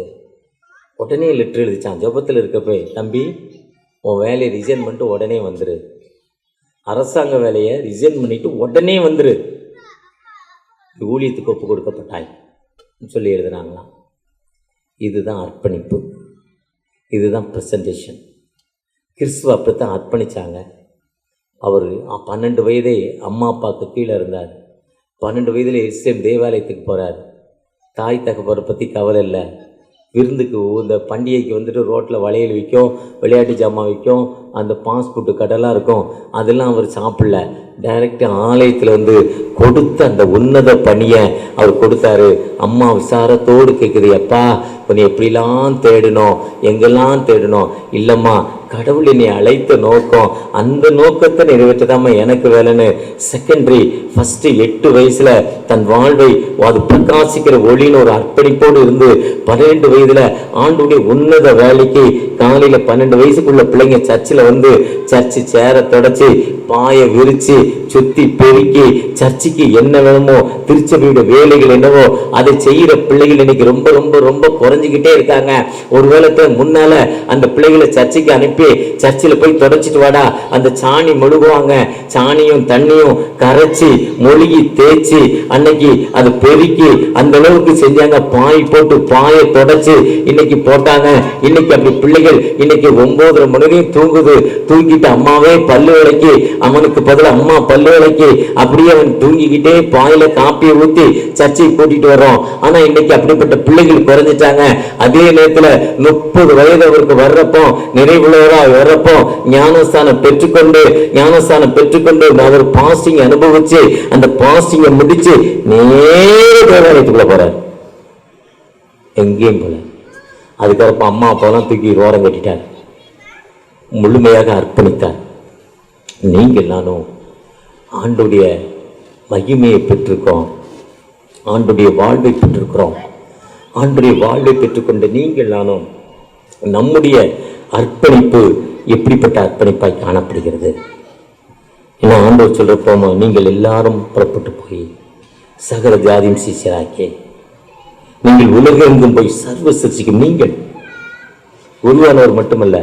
உடனே லெட்ரு எழுதிச்சான். ஜெபத்தில் இருக்கப்போ, தம்பி உன் வேலையை ரிசைன் பண்ணிட்டு உடனே வந்துரு, அரசாங்க வேலையை ரிசைன் பண்ணிவிட்டு உடனே வந்துரு, ஊழியத்துக்கு ஒப்பு கொடுக்கப்பட்டாய் சொல்லி எழுதுனாங்களாம். இதுதான் அர்ப்பணிப்பு, இதுதான் ப்ரெசன்டேஷன். கிறிஸ்துவ அப்படித்தான் அர்ப்பணித்தாங்க. அவர் 12 வயதே அம்மா அப்பாவுக்கு கீழே இருந்தார். 12 வயதில் எருசலேம் தேவாலயத்துக்கு போகிறார். தாய் தகப்பரை பற்றி கவலை இல்லை. விருந்துக்கு இந்த பண்டிகைக்கு வந்துட்டு ரோட்டில் வளையல் விற்கும், விளையாட்டு ஜாமான் விற்கும், அந்த பாஸ்போர்ட்டு கடைலாம் இருக்கும், அதெல்லாம் அவர் சாப்பிடல. டைரெக்டாக ஆலயத்தில் வந்து கொடுத்த அந்த உன்னத பணியை அவர் கொடுத்தாரு. அம்மா விசாரத்தோடு கேட்குது, அப்பா உன்னை எப்படிலாம் தேடணும், எங்கெல்லாம் தேடணும். இல்லைம்மா, கடவுள் என்னை அழைத்த நோக்கம், அந்த நோக்கத்தை நிறைவேற்றதாம்மா எனக்கு வேலைன்னு. செகண்டரி ஃபஸ்ட்டு 8 வயசில் தன் வாழ்வை அது பிரகாசிக்கிற ஒளின்னு ஒரு அர்ப்பணிப்போடு இருந்து 12 வயதில் ஆண்டுடைய உன்னத வேலைக்கு காலையில் 12 வயசுக்குள்ள பிள்ளைங்க சர்ச்சில் வந்து சர்ச்சு சேரை தொடச்சி பாயை விரித்து சுற்றி பெருக்கி சர்ச்சுக்கு என்ன வேணுமோ திருச்சபையோட வேலைகள் என்னவோ அதை செய்கிற பிள்ளைகள் இன்னைக்கு ரொம்ப ரொம்ப ரொம்ப குறைஞ்சிக்கிட்டே இருக்காங்க. ஒரு வேளை முன்னால அந்த பிள்ளைகளை சர்ச்சுக்கு அனுப்பி சர்ச்சில் போய் தொடச்சிட்டு வாடா, அந்த சாணி மொழுகுவாங்க, சாணியும் தண்ணியும் கரைச்சி மொழுகி தேய்ச்சி அன்னைக்கு அதை பெருக்கி அந்த அளவுக்கு செஞ்சாங்க. பாய் போட்டு பாயை தொடச்சு இன்னைக்கு போட்டாங்க. இன்னைக்கு அப்படி பிள்ளைகள் இன்னைக்கு 9:30 மணிலையும் தூங்குது. தூங்கிட்டு அம்மாவே பல்லு விளக்கி, அவனுக்கு பதில் அம்மா பல்லு விளக்கி, அப்படியே அவன் தூங்கிக்கிட்டே பாயில காப்பியை ஊத்தி சர்ச்சை கூட்டிட்டு வர்றோம். ஆனா இன்னைக்கு அப்படிப்பட்ட பிள்ளைகள் குறைஞ்சிட்டாங்க. அதே நேரத்துல 30 வயது அவருக்கு வர்றப்போ, நிறைவுள்ளவரா வர்றப்போ ஞானஸ்தானம் பெற்றுக்கொண்டு அவர் பாஸ்டிங் அனுபவிச்சு அந்த பாஸ்டிங்கை முடிச்சு நேரத்துக்குள்ள போறார். எங்கேயும் போல. அதுக்கப்புறம் அம்மா அப்பாலாம் தூக்கி ரோரம் கட்டிட்டார். முழுமையாக அர்ப்பணித்தார். நீங்கள் நானும் ஆண்டுடைய மகிமையை பெற்றிருக்கோம், ஆண்டுடைய வாழ்வை பெற்றிருக்கிறோம். ஆண்டுடைய வாழ்வை பெற்றுக்கொண்ட நீங்கள் நானும் நம்முடைய அர்ப்பணிப்பு எப்படிப்பட்ட அர்ப்பணிப்பாய் காணப்படுகிறது? ஏன்னா ஆண்டவர் சொல்றப்போ, நீங்கள் எல்லாரும் புறப்பட்டு போய் சகல ஜாதியும் சீஷராக்கி நீங்கள் உலகெங்கும் போய் சர்வ சிருஷ்டிக்கும். நீங்கள் உருவானவர் மட்டுமல்ல,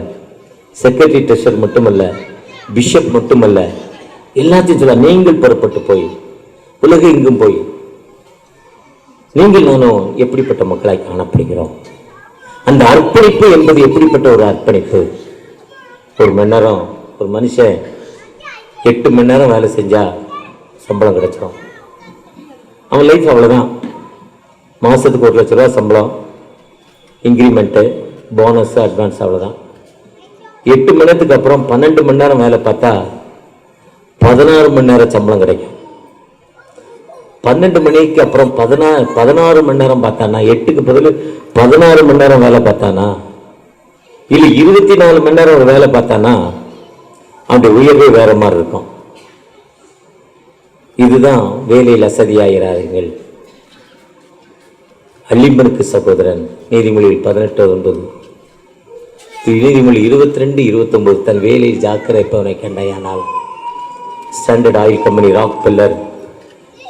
செக்ரட்டரி ட்ரெஷர் மட்டுமல்ல, பிஷப் மட்டுமல்ல, எல்லாத்தையும் சொல்ல நீங்கள் புறப்பட்டு போய் உலகெங்கும் போய். நீங்கள் நானும் எப்படிப்பட்ட மக்களாய் காணப்படுகிறோம்? அந்த அர்ப்பணிப்பு என்பது எப்படிப்பட்ட ஒரு அர்ப்பணிப்பு? 1 மணி நேரம் ஒரு மனுஷன் 8 மணி நேரம் வேலை செஞ்சா சம்பளம் கிடைச்சிடும். அவன் லைஃப் அவ்வளோதான். மாதத்துக்கு 1 லட்ச ரூபா சம்பளம், இன்க்ரிமெண்ட்டு, போனஸ், அட்வான்ஸ், அவ்வளோதான். 8 மணி நேரத்துக்கு அப்புறம் 12 மணி நேரம் வேலை பார்த்தா 16 மணி நேரம் சம்பளம் கிடைக்கும். 12 மணிக்கு அப்புறம் 16 மணி நேரம் பார்த்தானா, 8க்கு பதில் 16 மணி நேரம் வேலை பார்த்தானா, இல்லை 24 மணி நேரம் ஒரு வேலை பார்த்தானா, அவனுடைய உயர்வே வேற மாதிரி இருக்கும். இதுதான் வேலையில் அசதியாகிறார்கள். அல்லிமனுக்கு சகோதரன் நீதிமொழியில் 18:9, நீதிமொழி 22:29, தன் வேலையில் ஜாக்கிரதைப்பவனை கண்டையானால். ஸ்டாண்டர்ட் ஆயில் கம்பெனி ராக் பெல்லர்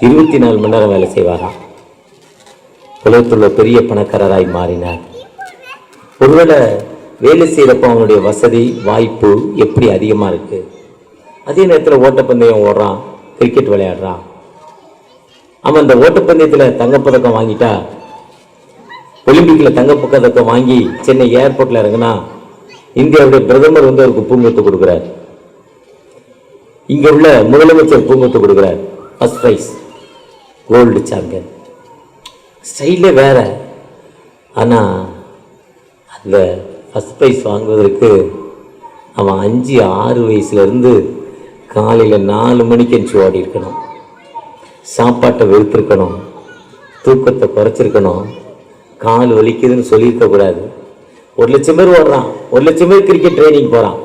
24 மணி நேரம் வேலை செய்வாராம். உலகத்துள்ள பெரிய பணக்காரராய் மாறினார். ஒருவேளை வேலை செய்கிறப்ப அவனுடைய வசதி வாய்ப்பு எப்படி அதிகமாக இருக்குது. அதே நேரத்தில் ஓட்டப்பந்தயம் ஓடுறான், கிரிக்கெட் விளையாடுறான். அவன் அந்த ஓட்டப்பந்தயத்தில் தங்கப்பதக்கம் வாங்கிட்டா, ஒலிம்பிக்கில் தங்கப்பதக்கம் வாங்கி சென்னை ஏர்போர்ட்டில் இறங்கினா இந்தியாவுடைய பிரதமர் வந்து அவருக்கு பூங்கொத்து கொடுக்குறார். இங்கே உள்ள முதலமைச்சர் பூங்கொத்து கொடுக்குறார். First prize, gold champion. ஸ்டைலே வேற. ஆனால் அந்த ஃபஸ்ட் ப்ரைஸ் வாங்குவதற்கு அவன் 5-6 வயசுலேருந்து காலையில் 4 மணிக்கு எந்திச்சு ஓடி இருக்கணும். சாப்பாட்டை வெறுத்திருக்கணும், தூக்கத்தை குறைச்சிருக்கணும், கால் வலிக்குதுன்னு சொல்லியிருக்கக்கூடாது. 1 லட்சம் பேர் ஓடுறான், 1 லட்சம் பேர் கிரிக்கெட் ட்ரைனிங் போகிறான்,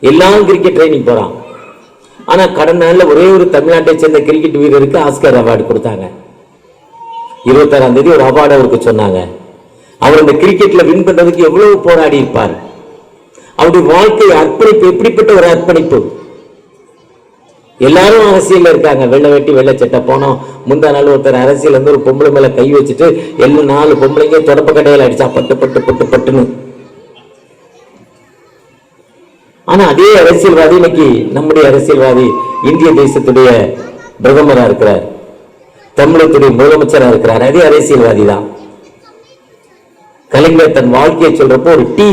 எல்லாம் கிரிக்கெட் ட்ரைனிங் போகிறான். ஆனால் கடந்த நாளில் ஒரே ஒரு தமிழ்நாட்டை சேர்ந்த கிரிக்கெட் வீரருக்கு ஆஸ்கர் அவார்டு கொடுத்தாங்க. 26ஆம் தேதி ஒரு அவார்டு அவருக்கு சொன்னாங்க. அவர் இந்த கிரிக்கெட்ல வின் பண்றதுக்கு எவ்வளவு போராடி இருப்பார். அவருடைய வாழ்க்கை அர்ப்பணிப்பு எப்படிப்பட்ட ஒரு அர்ப்பணிப்பு. எல்லாரும் அரசியல் இருக்காங்க. வெள்ளை வெட்டி வெள்ளை சட்டை போனோம். முந்தா நாள் ஒருத்தர் அரசியல் வந்து ஒரு பொம்பளை மேல கை வச்சுட்டு எல்லா 4 பொம்பளைங்க தொடப்ப கடையில் அடிச்சா பட்டு பட்டு பட்டு பட்டுன்னு. ஆனா அதே அரசியல்வாதி இன்னைக்கு நம்முடைய அரசியல்வாதி இந்திய தேசத்துடைய பிரதமரா இருக்கிறார், தமிழகத்துடைய முதலமைச்சரா இருக்கிறார். அதே அரசியல்வாதி தான். கலைஞர் தன் வாழ்க்கையை சொல்றப்போ ஒரு டீ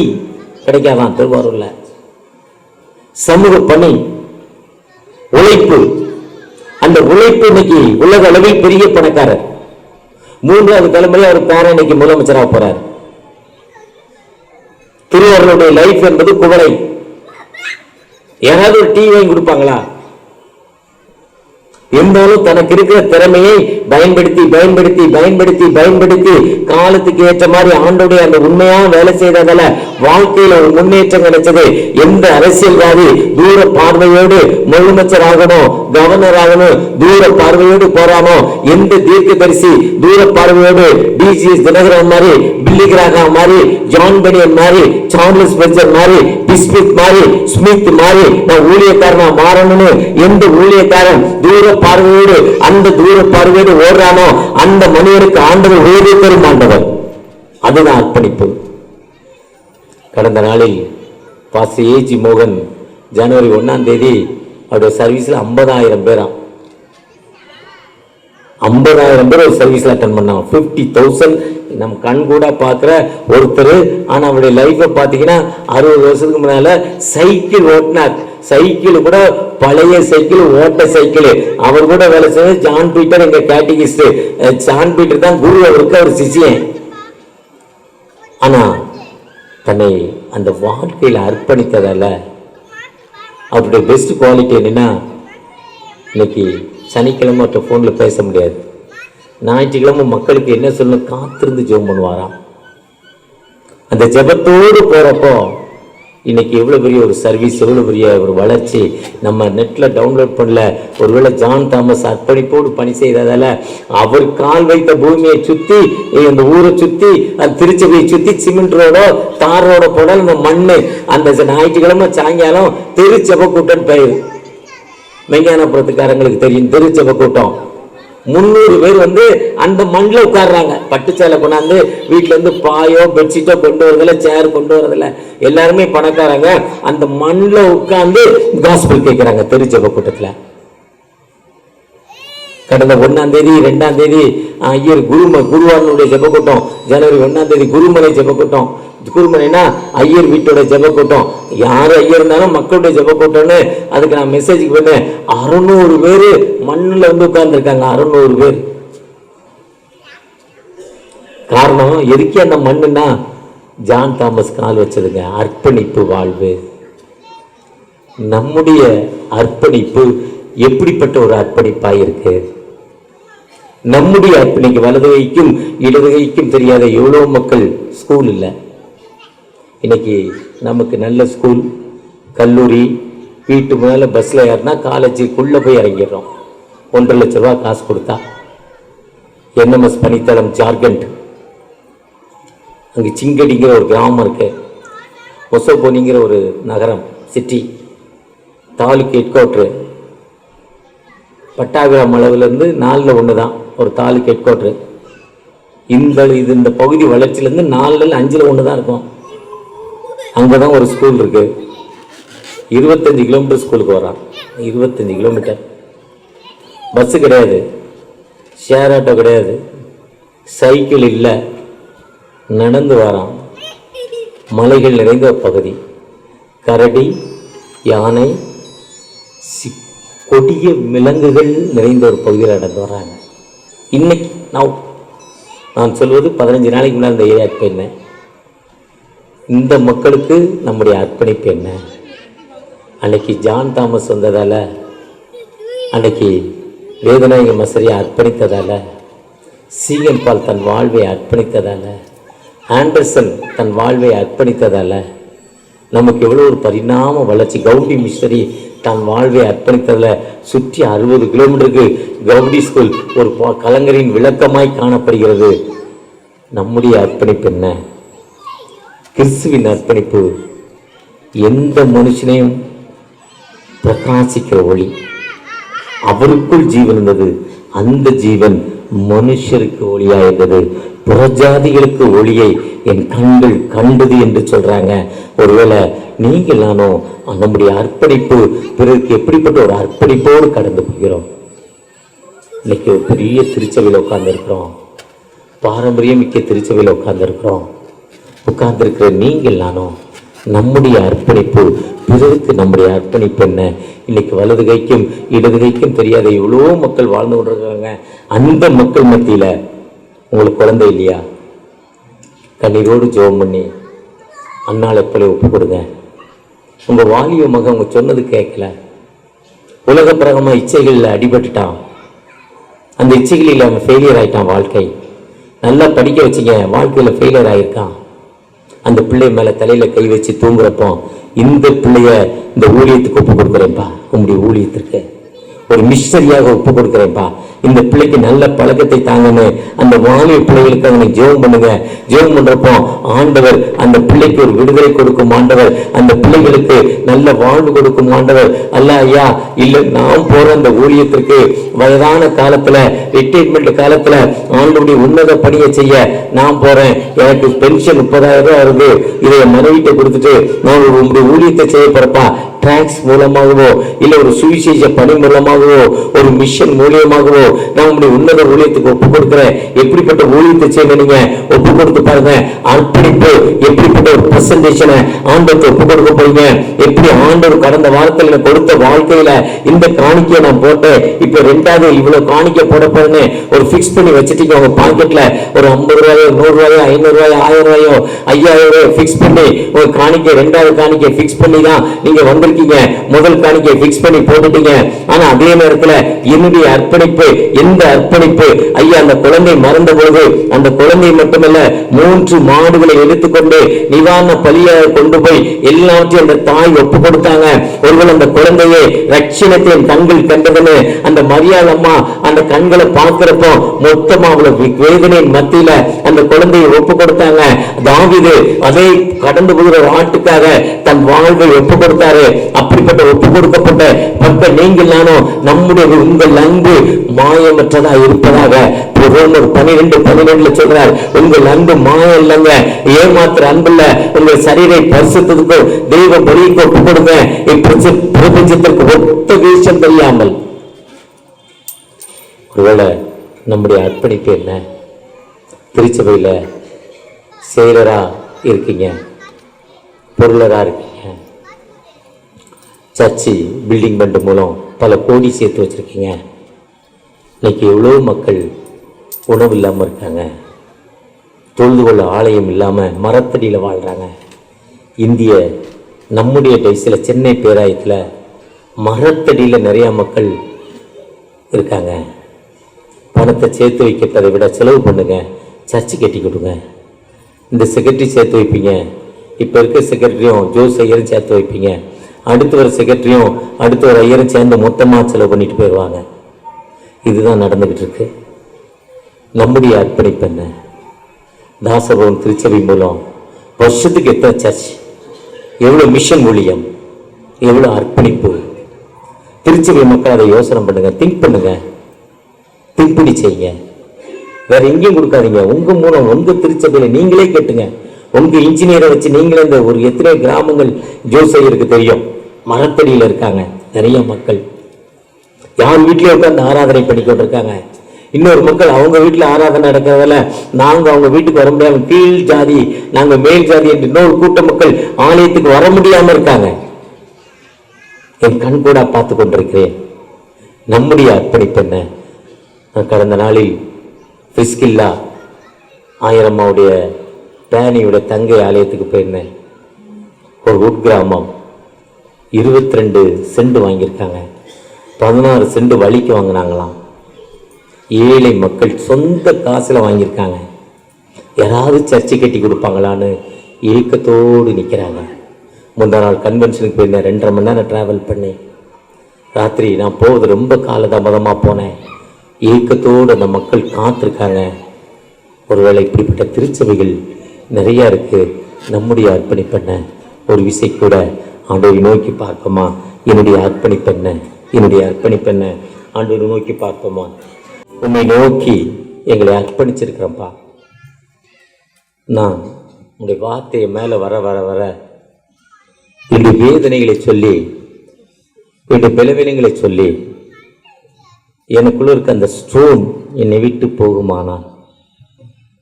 கிடைக்காதான் திருவாரூர்ல. சமூக பணி, உழைப்பு, அந்த உழைப்பு இன்னைக்கு உலக அளவில் பெரிய பணக்காரர். 3வது தலைமுறை அவர் பேர இன்னைக்கு முதலமைச்சராக போறார். திருவாரூருடைய லைஃப் என்பது குவளை. யாராவது ஒரு டீ வாங்கி கொடுப்பாங்களா? இருந்தாலும் தனக்கு இருக்கிற திறமையை பயன்படுத்தி பயன்படுத்தி பயன்படுத்தி பயன்படுத்தி காலத்துக்கு ஏற்ற மாதிரி ஆண்டோடைய அந்த உண்மையா வேலை செய்ததால வாழ்க்கையில ஒரு முன்னேற்றம் கிடைச்சது. எந்த அரசியல்வாதி தூர பார்வையோடு முதலமைச்சர் ஆகணும், கவர்னர் ஆகணும், தூர பார்வையோடு போறானோ, எந்த தீர்க்கதரிசி தூர பார்வையோடு டிஜிஎஸ் தினகரன் மாதிரி, பில்லி கிராகம் மாதிரி, ஜான் பெனியன் மாதிரி, சார்லஸ் பெர்ஜர் மாதிரி, பிஸ்மித் மாதிரி, ஸ்மித் மாதிரி நான் ஊழியக்காரனா மாறணும்னு எந்த ஊழியக்காரன் தூர பார்வையோடு அந்த தூர பார்வையோடு ஓடுறானோ அந்த மனிதருக்கு ஆண்டவர் உயர்வை தரும் ஆண்டவர். அதுதான் அர்ப்பணிப்பு. கடந்த நாளில் பாஸ்டர் ஏஜி மோகன் ஜனவரி 1ஆம் தேதி அவருடைய சர்வீஸ்ல 50,000 பேராம், 50,000 பேர் ஒரு சர்வீஸ்ல அட்டன் பண்ணாங்க. 50,000 நம்ம கண் கூட பார்க்குற ஒருத்தர். ஆனால் அவருடைய லைஃப்பை பார்த்தீங்கன்னா 60 வருஷத்துக்கு முன்னால சைக்கிள் ஓட்டினார். சைக்கிள் கூட பழைய சைக்கிள், ஓட்ட சைக்கிள். அவர் கூட வேலை செய்வது ஜான் பீட்டர், எங்க கேட்டகிஸ்ட். ஜான் பீட்டர் தான் குரு அவருக்கு, அவர் சிஷியன். ஆனா தன்னை அந்த வாழ்க்கையில் அர்ப்பணித்ததால அவருடைய பெஸ்ட் குவாலிட்டி என்னன்னா, இன்னைக்கு சனிக்கிழமை அவர்கிட்ட ஃபோனில் பேச முடியாது. ஞாயிற்றுக்கிழமை மக்களுக்கு என்ன சொல்லணும் காத்திருந்து ஜெபம் பண்ணுவாராம். அந்த ஜெபத்தோடு போறப்போ இன்னைக்கு எவ்வளோ பெரிய ஒரு சர்வீஸ், எவ்வளோ பெரிய ஒரு வளர்ச்சி. நம்ம நெட்டில் டவுன்லோட் பண்ணல. ஒருவேளை ஜான் தாமஸ் அர்ப்பணிப்போடு பணி செய்ததால அவர் கால் வைத்த பூமியை சுற்றி, இந்த ஊரை சுற்றி, அந்த திருச்சபையை சுற்றி சிமெண்ட் ரோடோ தார் ரோடோ போட அந்த மண்ணு அந்த ஞாயிற்றுக்கிழமை சாயங்காலம் திருச்சபை கூட்டம் பெயர். மெய்ஞானபுரத்துக்காரங்களுக்கு தெரியும் திருச்சபை கூட்டம். 300 பேர் வந்து அந்த மண்ணில் உட்கார்றாங்க. பட்டுச்சேலை கொண்டாந்து வீட்டுல இருந்து பாயோ பெட்ஷீட்டோ கொண்டு வரதில்ல, சேர் கொண்டு வரதில்ல. எல்லாருமே பணக்காரங்க. அந்த மண்ணில் உட்கார்ந்து காஸ்பல் கேட்கிறாங்க திருச்சபை கூட்டத்தில். கடந்த 1ஆம் தேதி 2ஆம் தேதி ஐயர் குருவானுடைய ஜெபக்கூட்டம். ஜனவரி 1ஆம் தேதி குருமனை ஜெபக்கூட்டம். குருமனைனா ஐயர் வீட்டோட ஜெபக்கூட்டம். யார் ஐயர் இருந்தாலும் மக்களுடைய ஜெபக்கூட்டம்னு அதுக்கு நான் மெசேஜ் பண்ணேன். 600 பேர் மண்ணில் வந்து உட்கார்ந்துருக்காங்க. 600 பேர். காரணம் எதுக்கே அந்த மண்ணுன்னா ஜான் தாமஸ் கால் வச்சதுங்க. அர்ப்பணிப்பு வாழ்வு. நம்முடைய அர்ப்பணிப்பு எப்படிப்பட்ட ஒரு அர்ப்பணிப்பாக இருக்கு? நம்முடைய அர்ப்பணிக்கு வலது கைக்கும் இடது கைக்கும் தெரியாத எவ்வளோ மக்கள் ஸ்கூல் இல்லை. இன்னைக்கு நமக்கு நல்ல ஸ்கூல், கல்லூரி, வீட்டு மேலே பஸ்ஸில் ஏறினா காலேஜுக்குள்ளே போய் இறங்கிடுறோம். 1.5 லட்ச ரூபா காசு கொடுத்தா. என்எம்எஸ் பணித்தளம் ஜார்க்கண்ட், அங்கே சிங்கடிங்கிற ஒரு கிராமம் இருக்கு, மொசோபோனிங்கிற ஒரு நகரம், city, taluk head quarter. Pattabiram அளவுலேருந்து 4ல் 1 தான் ஒரு தாலுக்கு ஹெட் குவார்ட்ரு. இந்த பகுதி வளர்ச்சியிலேருந்து 4ல் 5ல் 1 தான் இருக்கும். அங்கே தான் ஒரு ஸ்கூல் இருக்கு. 25 கிலோமீட்டர் ஸ்கூலுக்கு வரான். 25 கிலோமீட்டர். பஸ்ஸு கிடையாது, ஷேர் ஆட்டோ கிடையாது, சைக்கிள் இல்லை, நடந்து வரான். மலைகள் நிறைந்த ஒரு பகுதி, கரடி, யானை, கொடிய விலங்குகள் நிறைந்த ஒரு பகுதியில் நடந்து வர்றாங்க. இன்னைக்கு நான் சொல்வது 15 நாளைக்கு முன்னாடி இந்த ஏரியாவுக்கு போயிருந்தேன். இந்த மக்களுக்கு நம்முடைய அர்ப்பணிப்பு என்ன? அன்னைக்கு ஜான் தாமஸ் வந்ததால, அன்னைக்கு வேதநாயக மசரியை அர்ப்பணித்ததால, சீகன் பால் தன் வாழ்வை அர்ப்பணித்ததால, ஆண்டர்சன் தன் வாழ்வை அர்ப்பணித்ததால நமக்கு எவ்வளோ ஒரு பரிணாம வளர்ச்சி. கவுடி மிஷனரி தன் வாழ்வை அர்ப்பணித்ததில் சுற்றி 60 கிலோமீட்டருக்கு கவுடி ஸ்கூல் ஒரு கலங்கரின் விளக்கமாய் காணப்படுகிறது. நம்முடைய அர்ப்பணிப்பு என்ன? கிறிஸ்துவின் அர்ப்பணிப்பு எந்த மனுஷனையும் பிரகாசிக்கிற ஒளி. அவருக்குள் ஜீவன் இருந்தது, அந்த ஜீவன் மனுஷருக்கு ஒளியா இருந்தது. புறஜாதிகளுக்கு ஒளியை என் கண்கள் கண்டது என்று சொல்றாங்க. ஒருவேளை நீங்கள் நானும் நம்முடைய அர்ப்பணிப்பு பிறருக்கு எப்படிப்பட்ட ஒரு அர்ப்பணிப்போடு கடந்து போகிறோம்? இன்னைக்கு ஒரு பெரிய திருச்சபையில் உட்கார்ந்துருக்கிறோம், பாரம்பரியம் மிக்க திருச்சபையில் உட்கார்ந்துருக்கிற நீங்கள் நானும் நம்முடைய அர்ப்பணிப்பு பிறருக்கு நம்முடைய அர்ப்பணிப்பு என்ன? இன்னைக்கு வலது கைக்கும் இடது கைக்கும் தெரியாத எவ்வளோ மக்கள் வாழ்ந்து கொண்டிருக்காங்க. அந்த மக்கள் மத்தியில் உங்களுக்கு குழந்தை இல்லையா? கண்ணீரோடு ஜெபம் பண்ணி அண்ணாளை போல ஒப்பு கொடுங்க. உங்கள் வாலிய மகன் அவங்க சொன்னது கேட்கல, உலக பிரகமாக இச்சைகளில் அடிபட்டுட்டான், அந்த இச்சைகளில் அவன் ஃபெயிலியர் ஆகிட்டான். வாழ்க்கை நல்லா படிக்க வச்சிங்க, வாழ்க்கையில் ஃபெயிலியர் ஆகியிருக்கான். அந்த பிள்ளை மேலே தலையில் கை வச்சு தூங்குறப்போ, இந்த பிள்ளைய இந்த ஊழியத்துக்கு ஒப்பு கொடுக்குறேன்ப்பா, உங்களுடைய ஊழியத்திற்கு ஒரு மிஷனரியாக ஒப்பு கொடுக்குறேன்ப்பா, இந்த பிள்ளைக்கு நல்ல பழக்கத்தை தாங்கன்னு அந்த வாலிய பிள்ளைகளுக்கு அவங்க ஜெபம் பண்ணுங்க. ஜெபம் பண்றப்போ ஆண்டவர் அந்த பிள்ளைக்கு ஒரு விடுதலை கொடுக்கும் ஆண்டவர், அந்த பிள்ளைகளுக்கு நல்ல வாழ்வு கொடுக்கும் ஆண்டவர். அல்ல ஐயா, இல்லை நான் போற அந்த ஊழியத்திற்கு வயதான காலத்துல, ரிட்டைர்மெண்ட் காலத்துல ஆண்டவருடைய உன்னத பணியை செய்ய நான் போறேன், எனக்கு பென்ஷன் 30,000 ரூபாய் வருது, இதை மனைவிட்ட கொடுத்துட்டு நான் உங்களுடைய ஊழியத்தை செய்ய போறப்பா, டிராக்ஸ் மூலமாகவோ இல்லை ஒரு சுவிசேஷ பணி மூலமாகவோ ஒரு மிஷன் மூலியமாகவோ நான் உங்களுடைய உன்னத ஊழியத்துக்கு ஒப்பு கொடுக்கிறேன். எப்படிப்பட்ட ஊழியத்தை செய்ய நீங்க ஒப்பு கொடுத்து பாருங்க. அர்ப்பணிப்பு எப்படிப்பட்ட ஒரு பிரசன்டேஷனை ஆண்டவருக்கு ஒப்பு கொடுக்க போறீங்க. எப்படி ஆண்டவர் கடந்த வாரத்தில் கொடுத்த வாழ்க்கையில இந்த காணிக்கையை நான் போட்டேன், இப்ப 2வது இவ்வளவு காணிக்கை போட போறேன்னு ஒரு பிக்ஸ் பண்ணி வச்சுட்டீங்க. உங்க பாக்கெட்ல ஒரு 50 ரூபாயோ 100 ரூபாயோ 500 ரூபாயோ 1000 ரூபாயோ 5000 ரூபாயோ பிக்ஸ் பண்ணி ஒரு காணிக்கை 2வது காணிக்கை பிக்ஸ் பண்ணி தான் நீங்க வந்திருக்கீங்க. முதல் காணிக்கை பிக்ஸ் பண்ணி போட்டுட்டீங்க. ஆனா அதே நேரத்துல என்னுடைய அர்ப்பணிப்பு, எந்த அர்ப்பணிப்பு ஐயா, அந்த குழந்தை மறந்த போது அந்த குழந்தை மட்டுமல்ல 3 மாடுகளை எடுத்துக்கொண்டு நிவாரண பலியாக கொண்டு போய் எல்லாவற்றையும் அந்த தாய் ஒப்பு கொடுத்தாங்க. ஒருவேளை அந்த குழந்தையை ரட்சணத்தை கண்கள் கண்டதுன்னு அந்த மரியாள் அம்மா அந்த கண்களை பார்க்கிறப்போ மொத்தமா அவ்வளவு வேதனையின் மத்தியில அந்த குழந்தையை ஒப்பு கொடுத்தாங்க. தாவீது அதை கடந்து போகிற ஆட்டுக்காக தன் வாழ்வை ஒப்பு கொடுத்தாரு. அப்படிப்பட்ட ஒப்பு கொடுக்கப்பட்ட பக்க நீங்கள் நானும் நம்முடைய உங்கள் அன்பு மாயமற்றதா இருப்பதாக ரோமர் 12:12 சொல்றார். உங்கள் அன்பு மாயம் இல்லைங்க, ஏமாத்திர அன்பு இல்ல. உங்கள் சரீரை பரிசுத்தத்துக்கு தெய்வ பலிக்கு ஒப்பு கொடுங்க. பிரபஞ்சத்திற்கு ஒத்த விஷயம் தெரியாமல். ஒருவேளை நம்முடைய அர்ப்பணிப்பு என்ன? திருச்சபையில செயலரா இருக்கீங்க, பொருளரா இருக்கீங்க, சர்ச்சு பில்டிங் பண்ட் மூலம் பல கோடி சேர்த்து வச்சிருக்கீங்க. இன்னைக்கு எவ்வளோ மக்கள் உணவு இல்லாமல் இருக்காங்க, தொழுது கொள்ள ஆலயம் இல்லாமல் மரத்தடியில் வாழ்கிறாங்க. இந்திய நம்முடைய டேஸில் சென்னை பேராயத்தில் மரத்தடியில் நிறையா மக்கள் இருக்காங்க. பணத்தை சேர்த்து வைக்கிறதை விட செலவு பண்ணுங்க, சர்ச்சு கட்டி கொடுங்க. இந்த செக்ரட்டரி சேர்த்து வைப்பீங்க, இப்போ இருக்க செக்ரட்டரியும் ஜோஸ் ஐயரும் சேர்த்து வைப்பீங்க, அடுத்து வர செக்ரட்டரியும் அடுத்து வர ஐயரும் சேர்ந்து மொத்தமாக செலவு பண்ணிட்டு போயிடுவாங்க. இதுதான் நடந்துக்கிட்டு இருக்கு. நம்முடைய அர்ப்பணிப்பு என்ன? தாசபவன் திருச்சபை மூலம் வருஷத்துக்கு எத்தனை சர்ச், எவ்வளோ மிஷன் ஊழியம், எவ்வளோ அர்ப்பணிப்பு. திருச்சபை மக்கள் அதை யோசனை பண்ணுங்க, திங்க் பண்ணுங்க, திங்க் பண்ணி செய்யுங்க. வேற எங்கேயும் கொடுக்காதீங்க. உங்க மூலம் உங்க திருச்சபையில நீங்களே கேட்டுங்க. உங்க இன்ஜினியரை வச்சு நீங்களே இந்த ஒரு எத்தனை கிராமங்கள் ஜோசையருக்கு தெரியும், மரத்தடியில் இருக்காங்க நிறைய மக்கள். யார் வீட்லயே உட்காந்து ஆராதனை பண்ணிக்கொண்டு இருக்காங்க. இன்னொரு மக்கள் அவங்க வீட்டில் ஆராதனை நடக்கிறதால நாங்கள் அவங்க வீட்டுக்கு வர முடியாம, கீழ் ஜாதி நாங்கள் மேல் ஜாதி என்று இன்னொரு கூட்ட மக்கள் ஆலயத்துக்கு வர முடியாம இருக்காங்க. என் கண் கூட பார்த்து கொண்டிருக்கிறேன். நம்முடைய அர்ப்பணிப்பு என்ன? நான் கடந்த நாளில் பிஸ்கில்லா ஆயிரம்மாவுடைய பேனியோட தங்கை ஆலயத்துக்கு போயிருந்தேன். ஒரு உட்கிராமம் 22 சென்ட் வாங்கியிருக்காங்க. 16 சென்ட் வழிக்கு வாங்கினாங்களாம். ஏழை மக்கள் சொந்த காசில் வாங்கியிருக்காங்க. யாராவது சர்ச்சை கட்டி கொடுப்பாங்களான்னு ஏக்கத்தோடு நிற்கிறாங்க. முந்தா நாள் கன்வென்ஷனுக்கு போயிருந்தேன். 2.5 மணி நேரம் ட்ராவல் பண்ணி ராத்திரி நான் போவது ரொம்ப காலதாமதமாக போனேன். ஏக்கத்தோடு அந்த மக்கள் காத்திருக்காங்க. ஒருவேளை இப்படிப்பட்ட திருச்சபைகள் நிறையா இருக்குது. நம்முடைய அர்ப்பணிப்பென்ன? ஒரு விசை கூட ஆண்டவரை நோக்கி பார்ப்போமா? என்னுடைய அர்ப்பணிப்பென்ன? என்னுடைய அர்ப்பணிப்பென்ன? ஆண்டவரை நோக்கி பார்ப்போமா? உண்மை நோக்கி எங்களை அர்ப்பணிச்சிருக்கிறோம்ப்பா. நான் உங்களுடைய வார்த்தையை மேலே வர வர வர என்னுடைய வேதனைகளை சொல்லி, என்னுடைய பலவீனங்களை சொல்லி, எனக்குள்ள இருக்க அந்த ஸ்டோன் என்னை விட்டு போகுமானால்,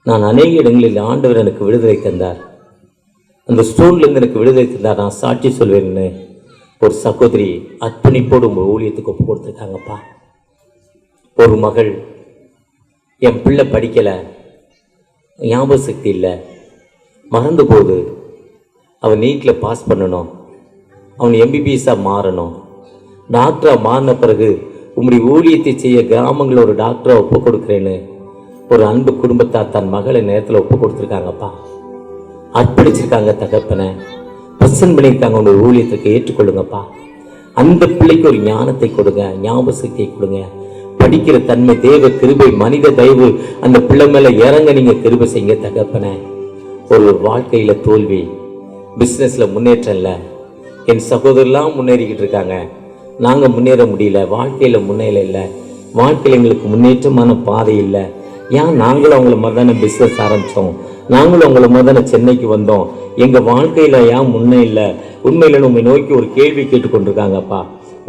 நான் அநேக இடங்களில் ஆண்டவர் எனக்கு விடுதலை தந்தார். அந்த ஸ்டோன்லேருந்து எனக்கு விடுதலை தந்தார். நான் சாட்சி சொல்வேன்னு ஒரு சகோதரி அர்ப்பணிப்போடு உங்கள் ஊழியத்துக்கு ஒப்பு கொடுத்துருக்காங்கப்பா. ஒரு மகள், என் பிள்ளை படிக்கலை, ஞாபக சக்தி இல்லை, மறந்து போகுது, அவன் நீட்டில் பாஸ் பண்ணணும், அவன் எம்பிபிஎஸ்ஸாக மாறணும், டாக்டராக மாறின பிறகு உங்களுடைய ஊழியத்தை செய்ய கிராமங்களில் ஒரு டாக்டரை ஒப்பு கொடுக்குறேன்னு ஒரு அன்பு குடும்பத்தார் தன் மகளை நேரத்தில் ஒப்பு கொடுத்துருக்காங்கப்பா. அர்ப்பணிச்சிருக்காங்க. தகப்பனை பிரசன்ட் பண்ணியிருக்காங்க. உங்களுடைய ஊழியத்துக்கு ஏற்றுக்கொள்ளுங்கப்பா. அந்த பிள்ளைக்கு ஒரு ஞானத்தை கொடுங்க, ஞாபக சக்தியை கொடுங்க, படிக்கிற தன்மை, தேவ கிருபை, மனித தயவு அந்த பிள்ளை மேலே இறங்க நீங்கள் கிருபை செய்யுங்க தகப்பனை. ஒரு வாழ்க்கையில் தோல்வி, பிஸ்னஸில் முன்னேற்றம் இல்லை, என் சகோதரெலாம் முன்னேறிக்கிட்டு இருக்காங்க, நாங்கள் முன்னேற முடியல, வாழ்க்கையில் முன்னேற இல்லை, வாழ்க்கையில் எங்களுக்கு முன்னேற்றமான பாதை இல்லை. ஏன் நாங்களும் அவங்கள மாதிரி தானே பிஸ்னஸ் ஆரம்பித்தோம், நாங்களும் அவங்கள மாதிரி தானே சென்னைக்கு வந்தோம், எங்கள் வாழ்க்கையில் ஏன் முன்னே இல்லை? உண்மையில் உண்மை நோக்கி ஒரு கேள்வி கேட்டுக்கொண்டிருக்காங்கப்பா.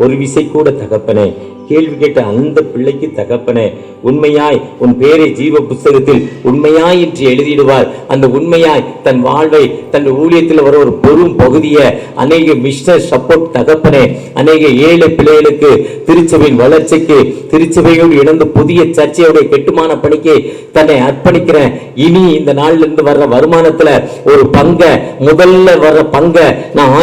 ஒரு விசை கூட தகப்பனே கேள்வி கேட்ட அந்த பிள்ளைக்கு தகப்பனே, உண்மையாய் உன் பேரை ஜீவ புஸ்தகத்தில் உண்மையாய் என்று எழுதிடுவார். அந்த உண்மையாய் தன் வாழ்வை தன் ஊழியத்தில் வர ஒரு பெரும் பகுதியை அநேக மிஷனரி சப்போர்ட் தகப்பனே, அநேக ஏழை பிள்ளைகளுக்கு திருச்சபையின் வளர்ச்சிக்கு, திருச்சபையோடு இணைந்து புதிய சர்ச்சையுடைய கட்டுமான பணிக்கு தன்னை அர்ப்பணிக்கிறேன். இனி இந்த நாள்ல இருந்து வர்ற வருமானத்துல ஒரு பங்கை, முதல்ல வர்ற பங்கை நான்